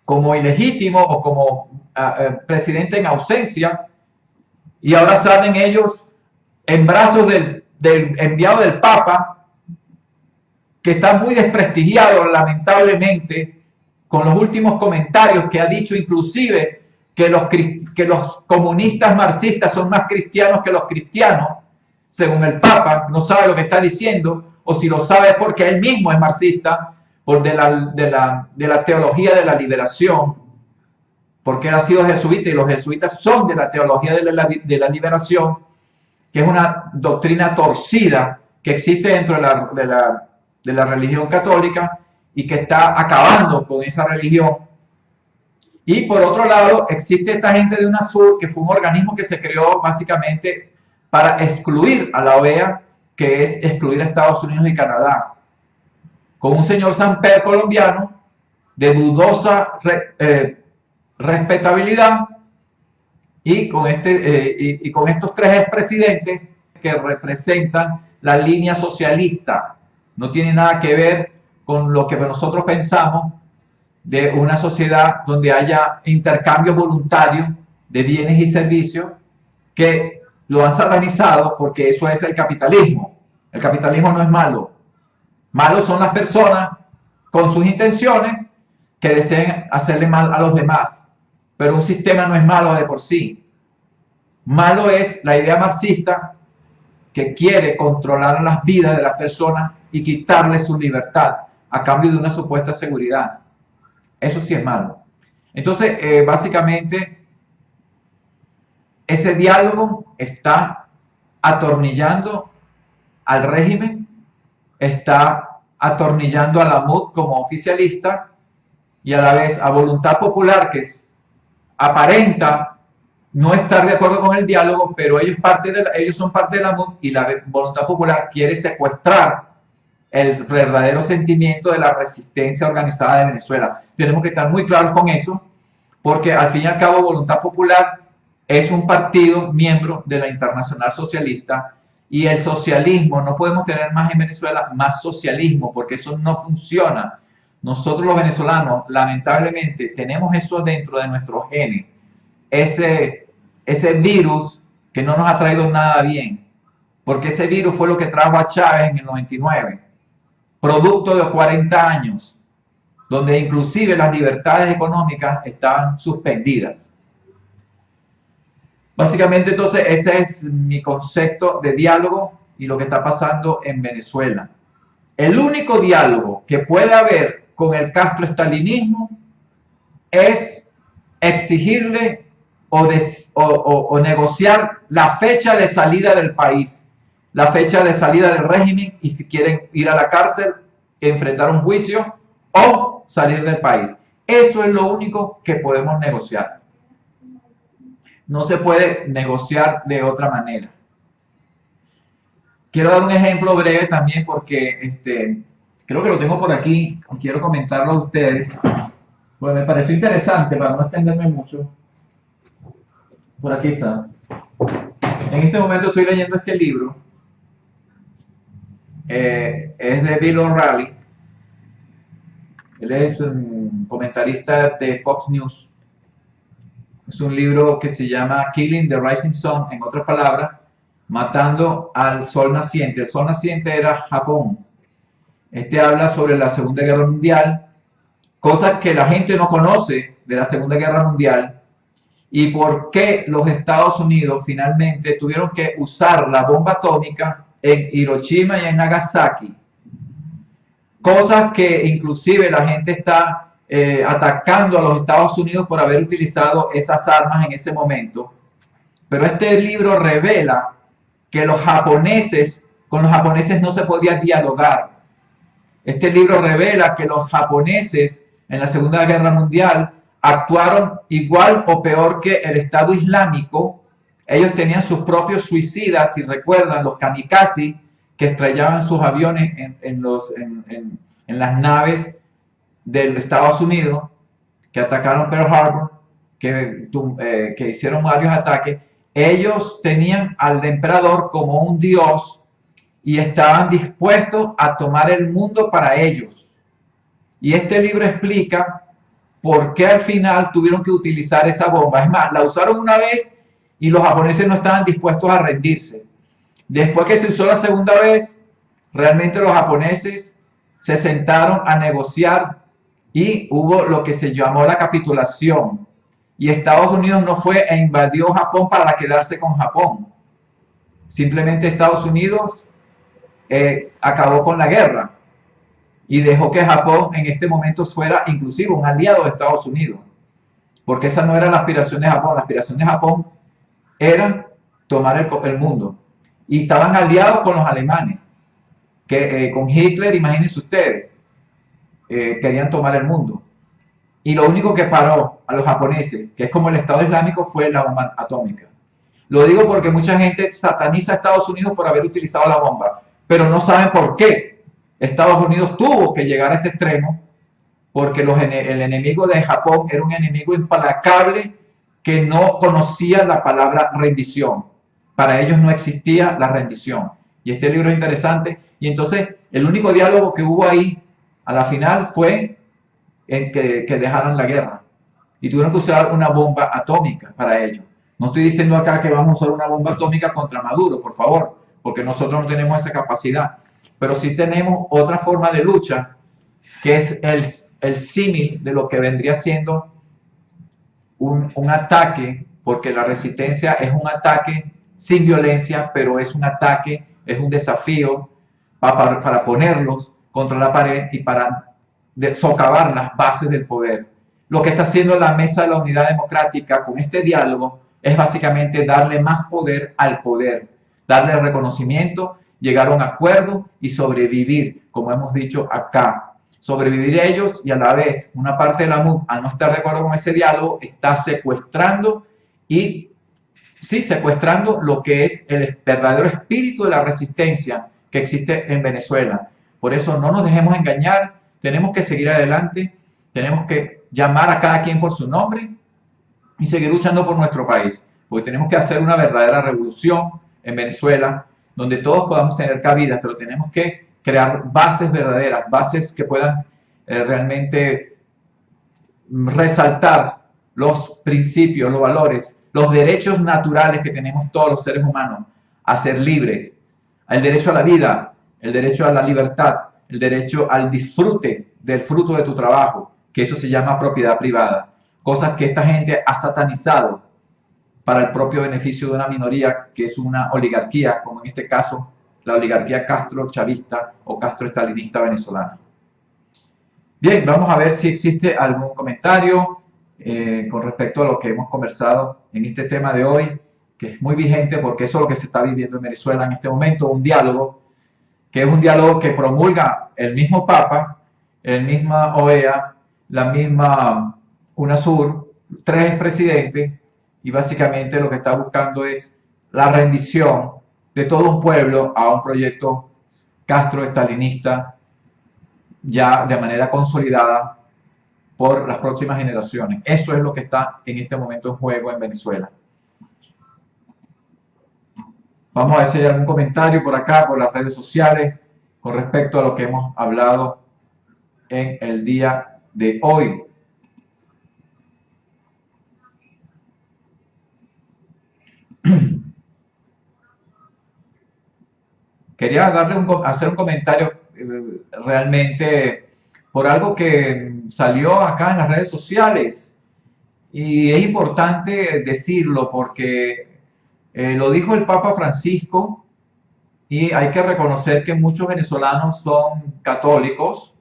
como ilegítimo o como presidente en ausencia, y ahora salen ellos en brazos del enviado del Papa, que está muy desprestigiado lamentablemente con los últimos comentarios que ha dicho, inclusive que los comunistas marxistas son más cristianos que los cristianos, según el Papa. No sabe lo que está diciendo, o si lo sabe es porque él mismo es marxista, de la teología de la liberación, porque él ha sido jesuita y los jesuitas son de la teología de la liberación, que es una doctrina torcida que existe dentro de la religión católica y que está acabando con esa religión. Y por otro lado, existe esta gente de UNASUR, que fue un organismo que se creó básicamente para excluir a la OEA, que es excluir a Estados Unidos y Canadá, con un señor Samper colombiano de dudosa respetabilidad, y con estos tres expresidentes que representan la línea socialista. No tiene nada que ver con lo que nosotros pensamos de una sociedad donde haya intercambios voluntarios de bienes y servicios, que lo han satanizado porque eso es el capitalismo. El capitalismo no es malo. Malos son las personas con sus intenciones que deseen hacerle mal a los demás. Pero un sistema no es malo de por sí. Malo es la idea marxista que quiere controlar las vidas de las personas y quitarles su libertad a cambio de una supuesta seguridad. Eso sí es malo. Entonces, básicamente, ese diálogo está atornillando al régimen, está atornillando a la MUD como oficialista, y a la vez a Voluntad Popular, que aparenta no estar de acuerdo con el diálogo, pero ellos son parte de la MUD, y la Voluntad Popular quiere secuestrar el verdadero sentimiento de la resistencia organizada de Venezuela. Tenemos que estar muy claros con eso, porque al fin y al cabo Voluntad Popular es un partido miembro de la Internacional Socialista, y el socialismo, no podemos tener más en Venezuela más socialismo, porque eso no funciona. Nosotros los venezolanos, lamentablemente, tenemos eso dentro de nuestros genes, ese virus que no nos ha traído nada bien, porque ese virus fue lo que trajo a Chávez en el 99, producto de 40 años, donde inclusive las libertades económicas estaban suspendidas. Básicamente, entonces, ese es mi concepto de diálogo y lo que está pasando en Venezuela. El único diálogo que puede haber con el castro-estalinismo es exigirle o negociar la fecha de salida del país, la fecha de salida del régimen, y si quieren ir a la cárcel, enfrentar un juicio o salir del país. Eso es lo único que podemos negociar. No se puede negociar de otra manera. Quiero dar un ejemplo breve también, porque creo que lo tengo por aquí y quiero comentarlo a ustedes, porque me pareció interesante para no extenderme mucho. Por aquí está. En este momento estoy leyendo este libro. Es de Bill O'Reilly. Él es un comentarista de Fox News. Es un libro que se llama Killing the Rising Sun, en otras palabras, matando al sol naciente. El sol naciente era Japón. Habla sobre la Segunda Guerra Mundial, cosas que la gente no conoce de la Segunda Guerra Mundial, y por qué los Estados Unidos finalmente tuvieron que usar la bomba atómica en Hiroshima y en Nagasaki. Cosas que inclusive la gente está atacando a los Estados Unidos por haber utilizado esas armas en ese momento. Pero este libro revela que con los japoneses no se podía dialogar. Este libro revela que los japoneses en la Segunda Guerra Mundial actuaron igual o peor que el Estado Islámico Ellos tenían sus propios suicidas, si recuerdan, los kamikaze, que estrellaban sus aviones en las naves de Estados Unidos, que atacaron Pearl Harbor, que hicieron varios ataques. Ellos tenían al emperador como un dios y estaban dispuestos a tomar el mundo para ellos. Y este libro explica por qué al final tuvieron que utilizar esa bomba. Es más, la usaron una vez y los japoneses no estaban dispuestos a rendirse. Después que se usó la segunda vez, realmente los japoneses se sentaron a negociar y hubo lo que se llamó la capitulación. Y Estados Unidos no fue e invadió Japón para quedarse con Japón. Simplemente Estados Unidos acabó con la guerra y dejó que Japón en este momento fuera inclusive un aliado de Estados Unidos. Porque esa no era la aspiración de Japón. La aspiración de Japón era tomar el mundo. Y estaban aliados con los alemanes, con Hitler, imagínense ustedes, querían tomar el mundo. Y lo único que paró a los japoneses, que es como el Estado Islámico, fue la bomba atómica. Lo digo porque mucha gente sataniza a Estados Unidos por haber utilizado la bomba, pero no saben por qué. Estados Unidos tuvo que llegar a ese extremo porque el enemigo de Japón era un enemigo implacable que no conocía la palabra rendición. Para ellos no existía la rendición. Y este libro es interesante. Y entonces el único diálogo que hubo ahí a la final fue en que dejaran la guerra. Y tuvieron que usar una bomba atómica para ello. No estoy diciendo acá que vamos a usar una bomba atómica contra Maduro, por favor, porque nosotros no tenemos esa capacidad. Pero sí tenemos otra forma de lucha, que es el símil de lo que vendría siendo un ataque, porque la resistencia es un ataque sin violencia, pero es un ataque, es un desafío para ponerlos contra la pared y para socavar las bases del poder. Lo que está haciendo la Mesa de la Unidad Democrática con este diálogo es básicamente darle más poder al poder, darle reconocimiento, llegar a un acuerdo y sobrevivir, como hemos dicho acá. Sobrevivir ellos y a la vez una parte de la MUD, al no estar de acuerdo con ese diálogo, está secuestrando secuestrando lo que es el verdadero espíritu de la resistencia que existe en Venezuela. Por eso no nos dejemos engañar, tenemos que seguir adelante, tenemos que llamar a cada quien por su nombre y seguir luchando por nuestro país, porque tenemos que hacer una verdadera revolución en Venezuela, donde todos podamos tener cabidas, pero tenemos que crear bases verdaderas, bases que puedan realmente resaltar los principios, los valores, los derechos naturales que tenemos todos los seres humanos, a ser libres, el derecho a la vida, el derecho a la libertad, el derecho al disfrute del fruto de tu trabajo, que eso se llama propiedad privada, cosas que esta gente ha satanizado para el propio beneficio de una minoría que es una oligarquía, como en este caso la oligarquía castro-chavista o castro-estalinista venezolana. Bien, vamos a ver si existe algún comentario con respecto a lo que hemos conversado en este tema de hoy, que es muy vigente porque eso es lo que se está viviendo en Venezuela en este momento, un diálogo, que es un diálogo que promulga el mismo Papa, el misma OEA, la misma UNASUR, 3 presidentes, y básicamente lo que está buscando es la rendición de todo un pueblo a un proyecto castro-estalinista ya de manera consolidada por las próximas generaciones. Eso es lo que está en este momento en juego en Venezuela. Vamos a ver si hay algún comentario por acá, por las redes sociales, con respecto a lo que hemos hablado en el día de hoy. Quería hacer un comentario realmente por algo que salió acá en las redes sociales y es importante decirlo porque lo dijo el Papa Francisco y hay que reconocer que muchos venezolanos son católicos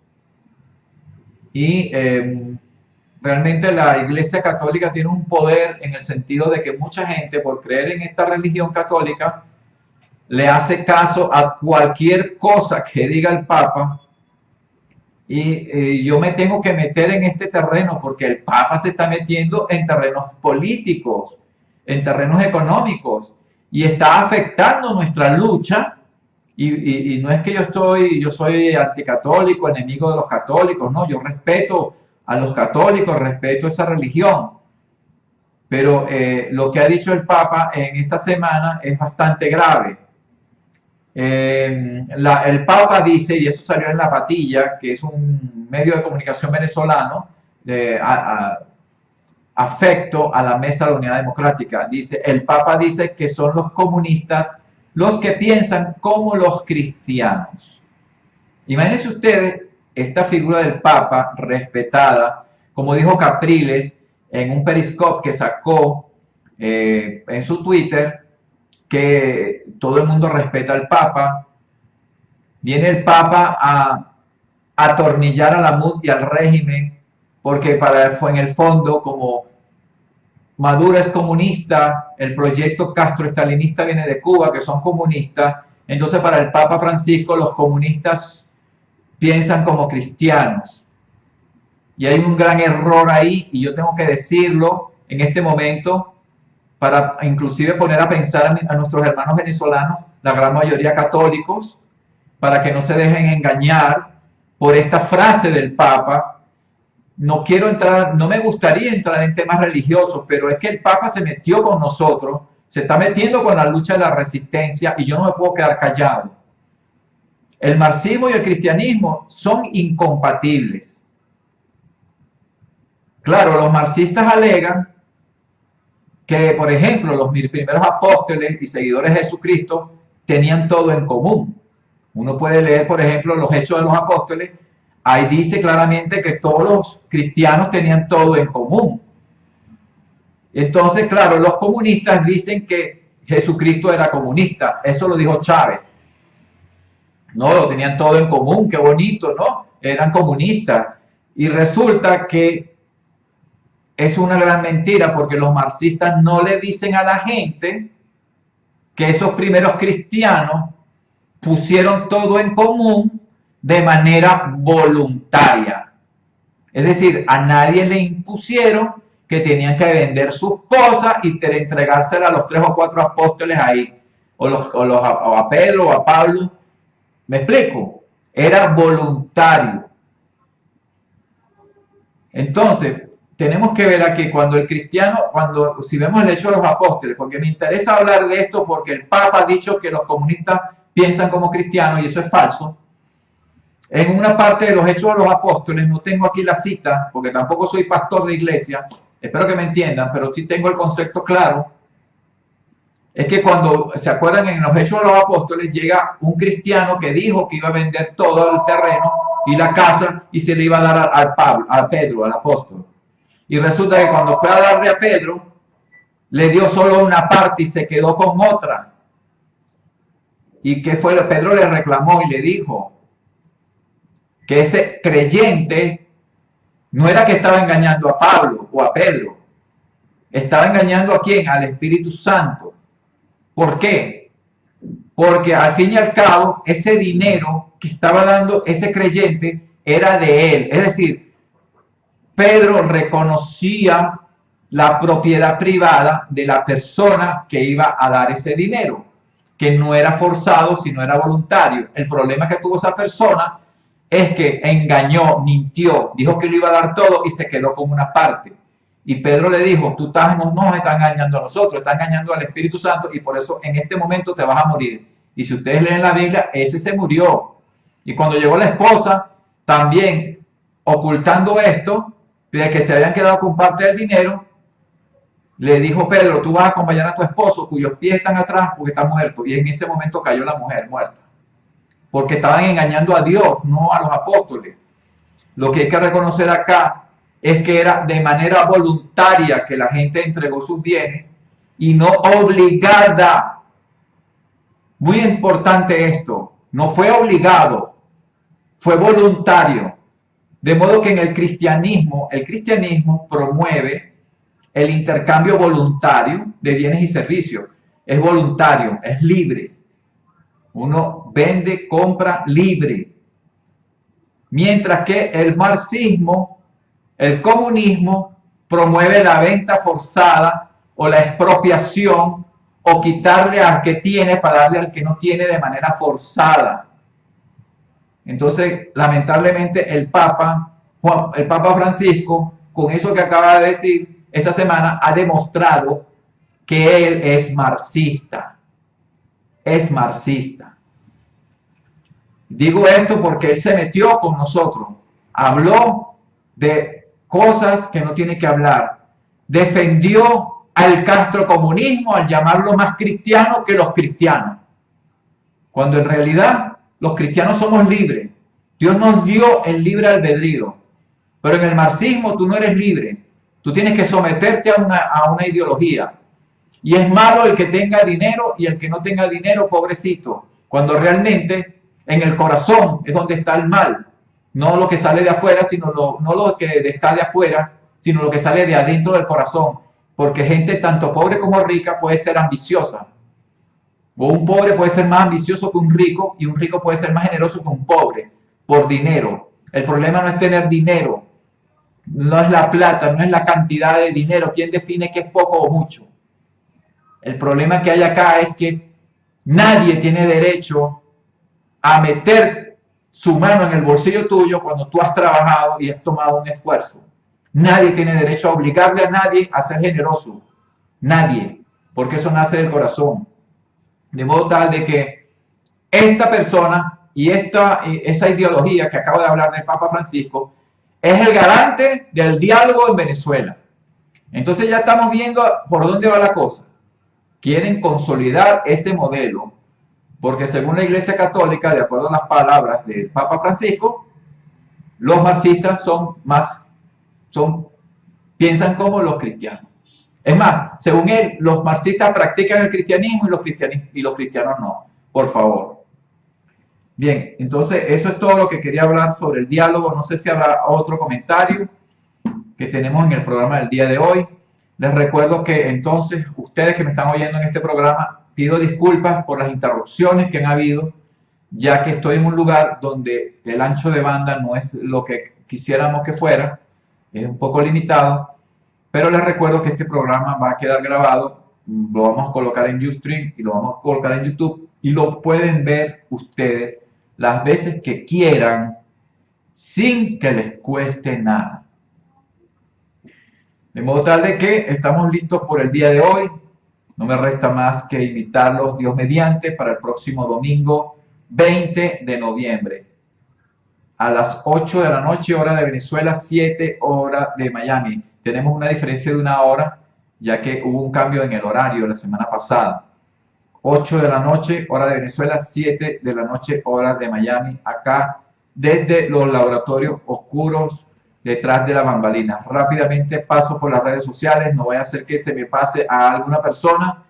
y realmente la Iglesia Católica tiene un poder en el sentido de que mucha gente por creer en esta religión católica le hace caso a cualquier cosa que diga el Papa y yo me tengo que meter en este terreno porque el Papa se está metiendo en terrenos políticos. en terrenos económicos y está afectando nuestra lucha. Y no es que yo soy anticatólico, enemigo de los católicos, no, yo respeto a los católicos, respeto esa religión. Pero lo que ha dicho el Papa en esta semana es bastante grave. El Papa dice, y eso salió en La Patilla, que es un medio de comunicación venezolano, afecto a la Mesa de la Unidad Democrática, dice, el Papa dice que son los comunistas los que piensan como los cristianos. Imagínense ustedes esta figura del Papa respetada, como dijo Capriles en un periscope que sacó en su Twitter, que todo el mundo respeta al Papa. Viene el Papa a atornillar a la MUD y al régimen, porque en el fondo, como Maduro es comunista, el proyecto Castro-Estalinista viene de Cuba, que son comunistas, entonces para el Papa Francisco los comunistas piensan como cristianos. Y hay un gran error ahí, y yo tengo que decirlo en este momento, para inclusive poner a pensar a nuestros hermanos venezolanos, la gran mayoría católicos, para que no se dejen engañar por esta frase del Papa. No me gustaría entrar en temas religiosos, pero es que el Papa se metió con nosotros, se está metiendo con la lucha de la resistencia y yo no me puedo quedar callado. El marxismo y el cristianismo son incompatibles. Claro, los marxistas alegan que, por ejemplo, los primeros apóstoles y seguidores de Jesucristo tenían todo en común. Uno puede leer, por ejemplo, los Hechos de los Apóstoles. Ahí dice claramente que todos los cristianos tenían todo en común. Entonces, claro, los comunistas dicen que Jesucristo era comunista. Eso lo dijo Chávez. No, lo tenían todo en común, qué bonito, ¿no? Eran comunistas. Y resulta que es una gran mentira, porque los marxistas no le dicen a la gente que esos primeros cristianos pusieron todo en común de manera voluntaria. Es decir, a nadie le impusieron que tenían que vender sus cosas y entregárselas a los 3 o 4 apóstoles ahí, o a Pedro o a Pablo. ¿Me explico? Era voluntario. Entonces, tenemos que ver aquí cuando el cristiano, si vemos el hecho de los apóstoles, porque me interesa hablar de esto porque el Papa ha dicho que los comunistas piensan como cristianos y eso es falso. En una parte de los Hechos de los Apóstoles, no tengo aquí la cita, porque tampoco soy pastor de iglesia, espero que me entiendan, pero sí tengo el concepto claro. Es que cuando, ¿se acuerdan? En los Hechos de los Apóstoles llega un cristiano que dijo que iba a vender todo el terreno y la casa y se le iba a dar a Pedro, al apóstol. Y resulta que cuando fue a darle a Pedro, le dio solo una parte y se quedó con otra. ¿Y qué fue? Pedro le reclamó y le dijo que ese creyente no era que estaba engañando a Pablo o a Pedro, estaba engañando ¿a quién? Al Espíritu Santo. ¿Por qué? Porque al fin y al cabo ese dinero que estaba dando ese creyente era de él. Es decir, Pedro reconocía la propiedad privada de la persona que iba a dar ese dinero, que no era forzado, sino era voluntario. El problema que tuvo esa persona es que engañó, mintió, dijo que lo iba a dar todo y se quedó con una parte. Y Pedro le dijo, tú no nos estás engañando a nosotros, estás engañando al Espíritu Santo y por eso en este momento te vas a morir. Y si ustedes leen la Biblia, ese se murió. Y cuando llegó la esposa, también ocultando esto, de que se habían quedado con parte del dinero, le dijo Pedro, tú vas a acompañar a tu esposo cuyos pies están atrás porque está muerto. Y en ese momento cayó la mujer muerta. Porque estaban engañando a Dios, no a los apóstoles. Lo que hay que reconocer acá es que era de manera voluntaria que la gente entregó sus bienes y no obligada. Muy importante esto, no fue obligado, fue voluntario. De modo que en el cristianismo promueve el intercambio voluntario de bienes y servicios. Es voluntario, es libre. Uno vende, compra libre. Mientras que el marxismo, el comunismo, promueve la venta forzada o la expropiación o quitarle al que tiene para darle al que no tiene de manera forzada. Entonces, lamentablemente, el Papa Francisco, con eso que acaba de decir esta semana, ha demostrado que él es marxista. Es marxista. Digo esto porque él se metió con nosotros. Habló de cosas que no tiene que hablar. Defendió al castrocomunismo al llamarlo más cristiano que los cristianos. Cuando en realidad los cristianos somos libres. Dios nos dio el libre albedrío. Pero en el marxismo tú no eres libre. Tú tienes que someterte a una ideología. Y es malo el que tenga dinero y el que no tenga dinero, pobrecito. Cuando realmente en el corazón es donde está el mal. No lo que sale de afuera, no lo que está de afuera, sino lo que sale de adentro del corazón. Porque gente tanto pobre como rica puede ser ambiciosa. O un pobre puede ser más ambicioso que un rico y un rico puede ser más generoso que un pobre por dinero. El problema no es tener dinero, no es la plata, no es la cantidad de dinero. ¿Quién define qué es poco o mucho? El problema que hay acá es que nadie tiene derecho a meter su mano en el bolsillo tuyo cuando tú has trabajado y has tomado un esfuerzo. Nadie tiene derecho a obligarle a nadie a ser generoso. Nadie. Porque eso nace del corazón. De modo tal de que esta persona y esa ideología que acabo de hablar del Papa Francisco es el garante del diálogo en Venezuela. Entonces ya estamos viendo por dónde va la cosa. Quieren consolidar ese modelo porque según la Iglesia Católica, de acuerdo a las palabras del Papa Francisco, los marxistas piensan como los cristianos. Es más, según él, los marxistas practican el cristianismo y los cristianos no. Por favor. Bien, entonces eso es todo lo que quería hablar sobre el diálogo. No sé si habrá otro comentario que tenemos en el programa del día de hoy. Les recuerdo que entonces, ustedes que me están oyendo en este programa, pido disculpas por las interrupciones que han habido, ya que estoy en un lugar donde el ancho de banda no es lo que quisiéramos que fuera. Es un poco limitado, pero les recuerdo que este programa va a quedar grabado, lo vamos a colocar en Ustream y lo vamos a colocar en YouTube y lo pueden ver ustedes las veces que quieran sin que les cueste nada. De modo tal de que estamos listos por el día de hoy. No me resta más que invitarlos, Dios mediante, para el próximo domingo 20 de noviembre. A las 8 de la noche, hora de Venezuela, 7 horas de Miami. Tenemos una diferencia de una hora, ya que hubo un cambio en el horario la semana pasada. 8 de la noche, hora de Venezuela, 7 de la noche, hora de Miami, acá desde los laboratorios oscuros, detrás de la bambalina. Rápidamente paso por las redes sociales, no vaya a ser que se me pase a alguna persona,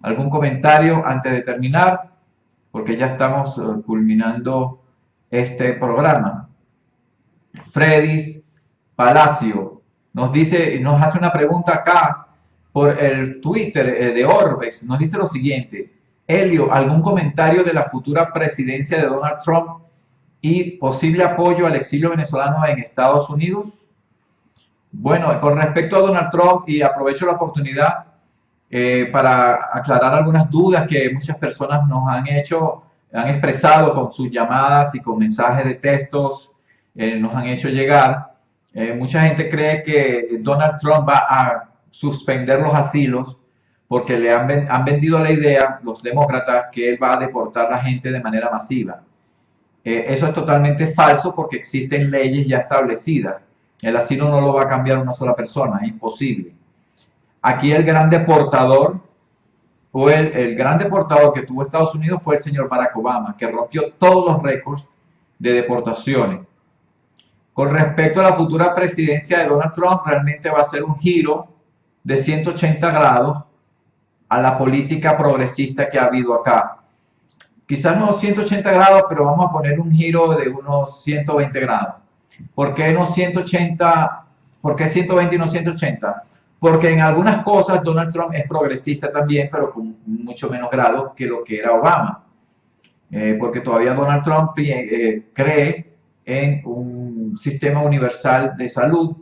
algún comentario antes de terminar, porque ya estamos culminando este programa. Fredis Palacio nos hace una pregunta acá por el Twitter de Orbex. Nos dice lo siguiente: Helio, ¿algún comentario de la futura presidencia de Donald Trump y posible apoyo al exilio venezolano en Estados Unidos? Bueno, con respecto a Donald Trump, y aprovecho la oportunidad para aclarar algunas dudas que muchas personas nos han expresado con sus llamadas y con mensajes de textos, nos han hecho llegar. Mucha gente cree que Donald Trump va a suspender los asilos porque le han vendido la idea, los demócratas, que él va a deportar a la gente de manera masiva. Eso es totalmente falso porque existen leyes ya establecidas. El asilo no lo va a cambiar una sola persona, es imposible. Aquí el gran deportador, o el gran deportador que tuvo Estados Unidos fue el señor Barack Obama, que rompió todos los récords de deportaciones. Con respecto a la futura presidencia de Donald Trump, realmente va a ser un giro de 180 grados a la política progresista que ha habido acá. Quizás no 180 grados, pero vamos a poner un giro de unos 120 grados. ¿Por qué no 180? ¿Por qué 120 y no 180? Porque en algunas cosas Donald Trump es progresista también, pero con mucho menos grado que lo que era Obama. Porque todavía Donald Trump cree en un sistema universal de salud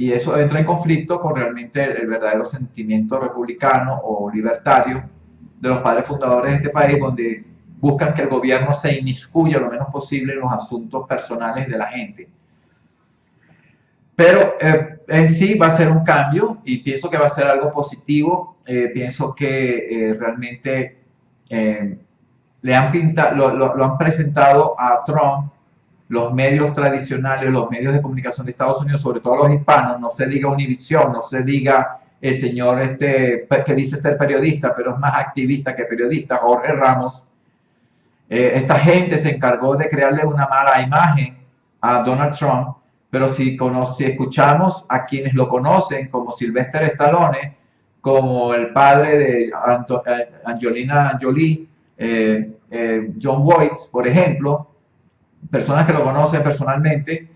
y eso entra en conflicto con realmente el verdadero sentimiento republicano o libertario de los padres fundadores de este país, donde buscan que el gobierno se inmiscuya lo menos posible en los asuntos personales de la gente. Pero en sí va a ser un cambio y pienso que va a ser algo positivo. Pienso que realmente lo han presentado a Trump los medios tradicionales, los medios de comunicación de Estados Unidos, sobre todo los hispanos. No se diga Univisión, no se diga el señor que dice ser periodista, pero es más activista que periodista, Jorge Ramos. Esta gente se encargó de crearle una mala imagen a Donald Trump, pero si escuchamos a quienes lo conocen, como Sylvester Stallone, como el padre de Angelina Jolie, John Voight, por ejemplo, personas que lo conocen personalmente,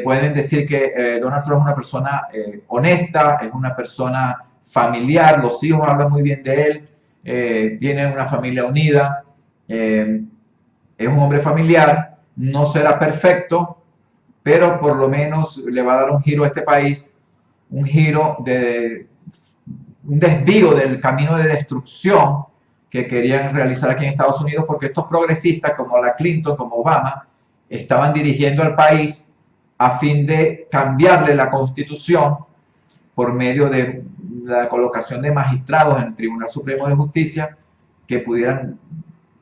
pueden decir que Donald Trump es una persona honesta, es una persona familiar, los hijos hablan muy bien de él, tiene una familia unida, es un hombre familiar, no será perfecto, pero por lo menos le va a dar un giro a este país, un desvío del camino de destrucción que querían realizar aquí en Estados Unidos, porque estos progresistas como la Clinton, como Obama, estaban dirigiendo al país a fin de cambiarle la Constitución por medio de la colocación de magistrados en el Tribunal Supremo de Justicia que pudieran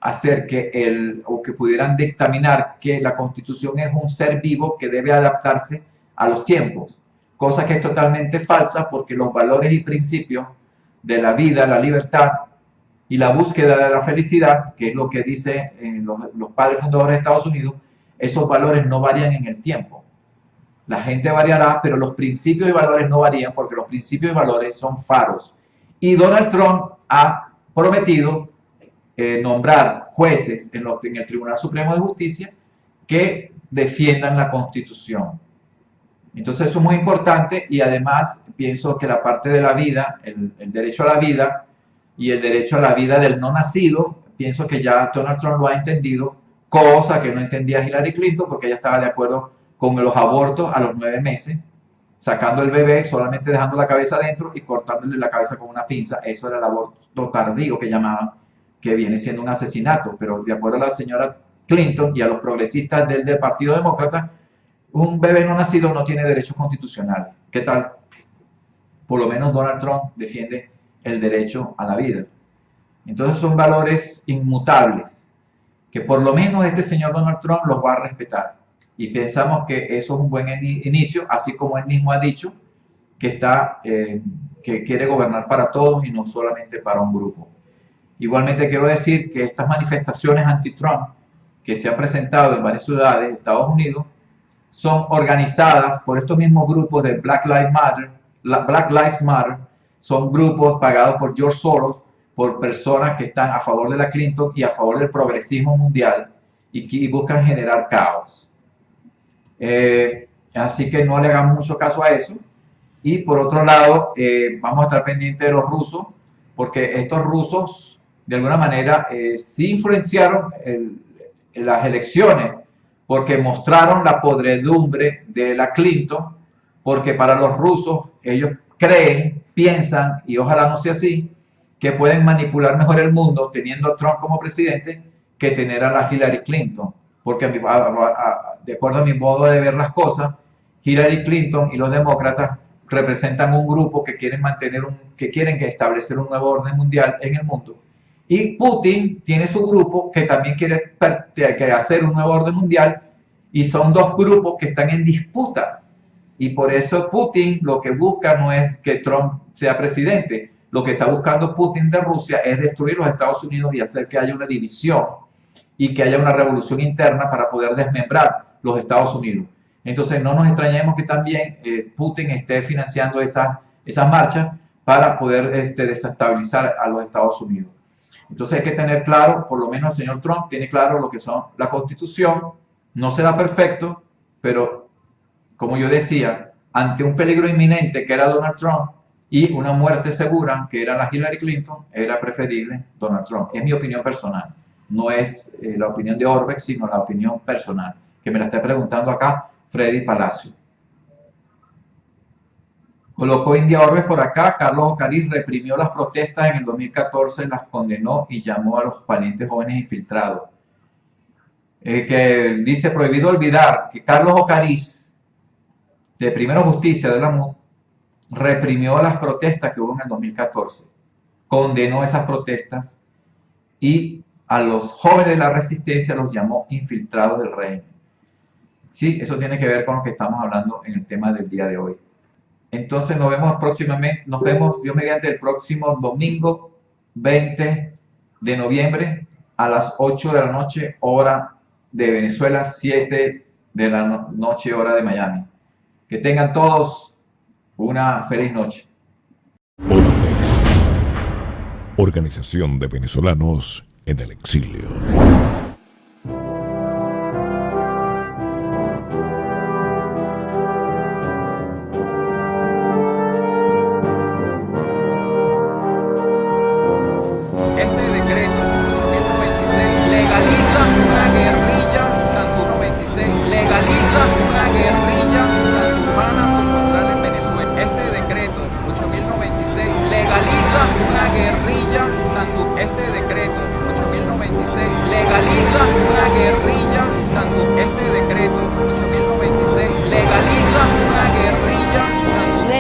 hacer que pudieran dictaminar que la Constitución es un ser vivo que debe adaptarse a los tiempos, cosa que es totalmente falsa, porque los valores y principios de la vida, la libertad y la búsqueda de la felicidad, que es lo que dicen los padres fundadores de Estados Unidos, esos valores no varían en el tiempo. La gente variará, pero los principios y valores no varían, porque los principios y valores son faros. Y Donald Trump ha prometido nombrar jueces en el Tribunal Supremo de Justicia que defiendan la Constitución. Entonces eso es muy importante, y además pienso que la parte de la vida, el derecho a la vida y el derecho a la vida del no nacido, pienso que ya Donald Trump lo ha entendido, cosa que no entendía Hillary Clinton, porque ella estaba de acuerdo con los abortos a los 9 meses, sacando el bebé, solamente dejando la cabeza adentro y cortándole la cabeza con una pinza. Eso era el aborto tardío que llamaban, que viene siendo un asesinato. Pero de acuerdo a la señora Clinton y a los progresistas del Partido Demócrata, un bebé no nacido no tiene derechos constitucionales. ¿Qué tal? Por lo menos Donald Trump defiende el derecho a la vida. Entonces son valores inmutables, que por lo menos este señor Donald Trump los va a respetar. Y pensamos que eso es un buen inicio, así como él mismo ha dicho que que quiere gobernar para todos y no solamente para un grupo. Igualmente quiero decir que estas manifestaciones anti-Trump que se han presentado en varias ciudades de Estados Unidos son organizadas por estos mismos grupos de Black Lives Matter, son grupos pagados por George Soros, por personas que están a favor de la Clinton y a favor del progresismo mundial y buscan generar caos. Así que no le hagan mucho caso a eso. Y por otro lado, vamos a estar pendientes de los rusos, porque estos rusos de alguna manera sí influenciaron las elecciones, porque mostraron la podredumbre de la Clinton, porque para los rusos ellos creen, piensan, y ojalá no sea así, que pueden manipular mejor el mundo teniendo a Trump como presidente que tener a la Hillary Clinton, porque de acuerdo a mi modo de ver las cosas, Hillary Clinton y los demócratas representan un grupo que quieren establecer un nuevo orden mundial en el mundo, y Putin tiene su grupo que también quiere hacer un nuevo orden mundial, y son dos grupos que están en disputa. Y por eso Putin lo que busca no es que Trump sea presidente. Lo que está buscando Putin de Rusia es destruir los Estados Unidos y hacer que haya una división y que haya una revolución interna para poder desmembrar los Estados Unidos. Entonces no nos extrañemos que también Putin esté financiando esas marchas para poder desestabilizar a los Estados Unidos. Entonces hay que tener claro, por lo menos el señor Trump tiene claro lo que son la Constitución. No será perfecto, pero como yo decía, ante un peligro inminente que era Donald Trump y una muerte segura que era la Hillary Clinton, era preferible Donald Trump. Es mi opinión personal, no es la opinión de Orbeck, sino la opinión personal, que me la está preguntando acá Freddy Palacio. Colocó India Orbes por acá. Carlos Ocariz reprimió las protestas en el 2014, las condenó y llamó a los valientes jóvenes infiltrados. Que dice, prohibido olvidar que Carlos Ocariz, de Primero Justicia de la MUD, reprimió las protestas que hubo en el 2014, condenó esas protestas y a los jóvenes de la resistencia los llamó infiltrados del régimen. Sí, eso tiene que ver con lo que estamos hablando en el tema del día de hoy. Entonces nos vemos próximamente, nos vemos Dios mediante el próximo domingo 20 de noviembre a las 8 de la noche, hora de Venezuela, 7 de la noche, hora de Miami. Que tengan todos una feliz noche. Orbex, Organización de Venezolanos en el Exilio.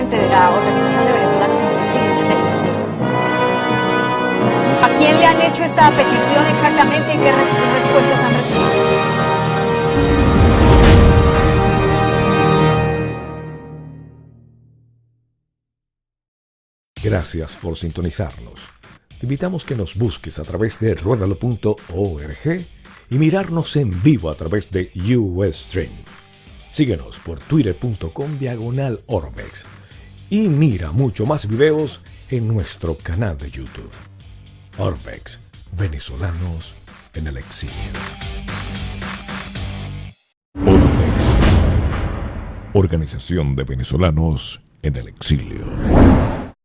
De la Organización de Venezolanos en el Exilio. ¿A quién le han hecho esta petición exactamente y qué respuestas han recibido? Gracias por sintonizarnos. Te invitamos que nos busques a través de ruedalo.org y mirarnos en vivo a través de Ustream. Síguenos por twitter.com/Orbex y mira mucho más videos en nuestro canal de YouTube. Orbex, Venezolanos en el Exilio. Orbex, Organización de Venezolanos en el Exilio.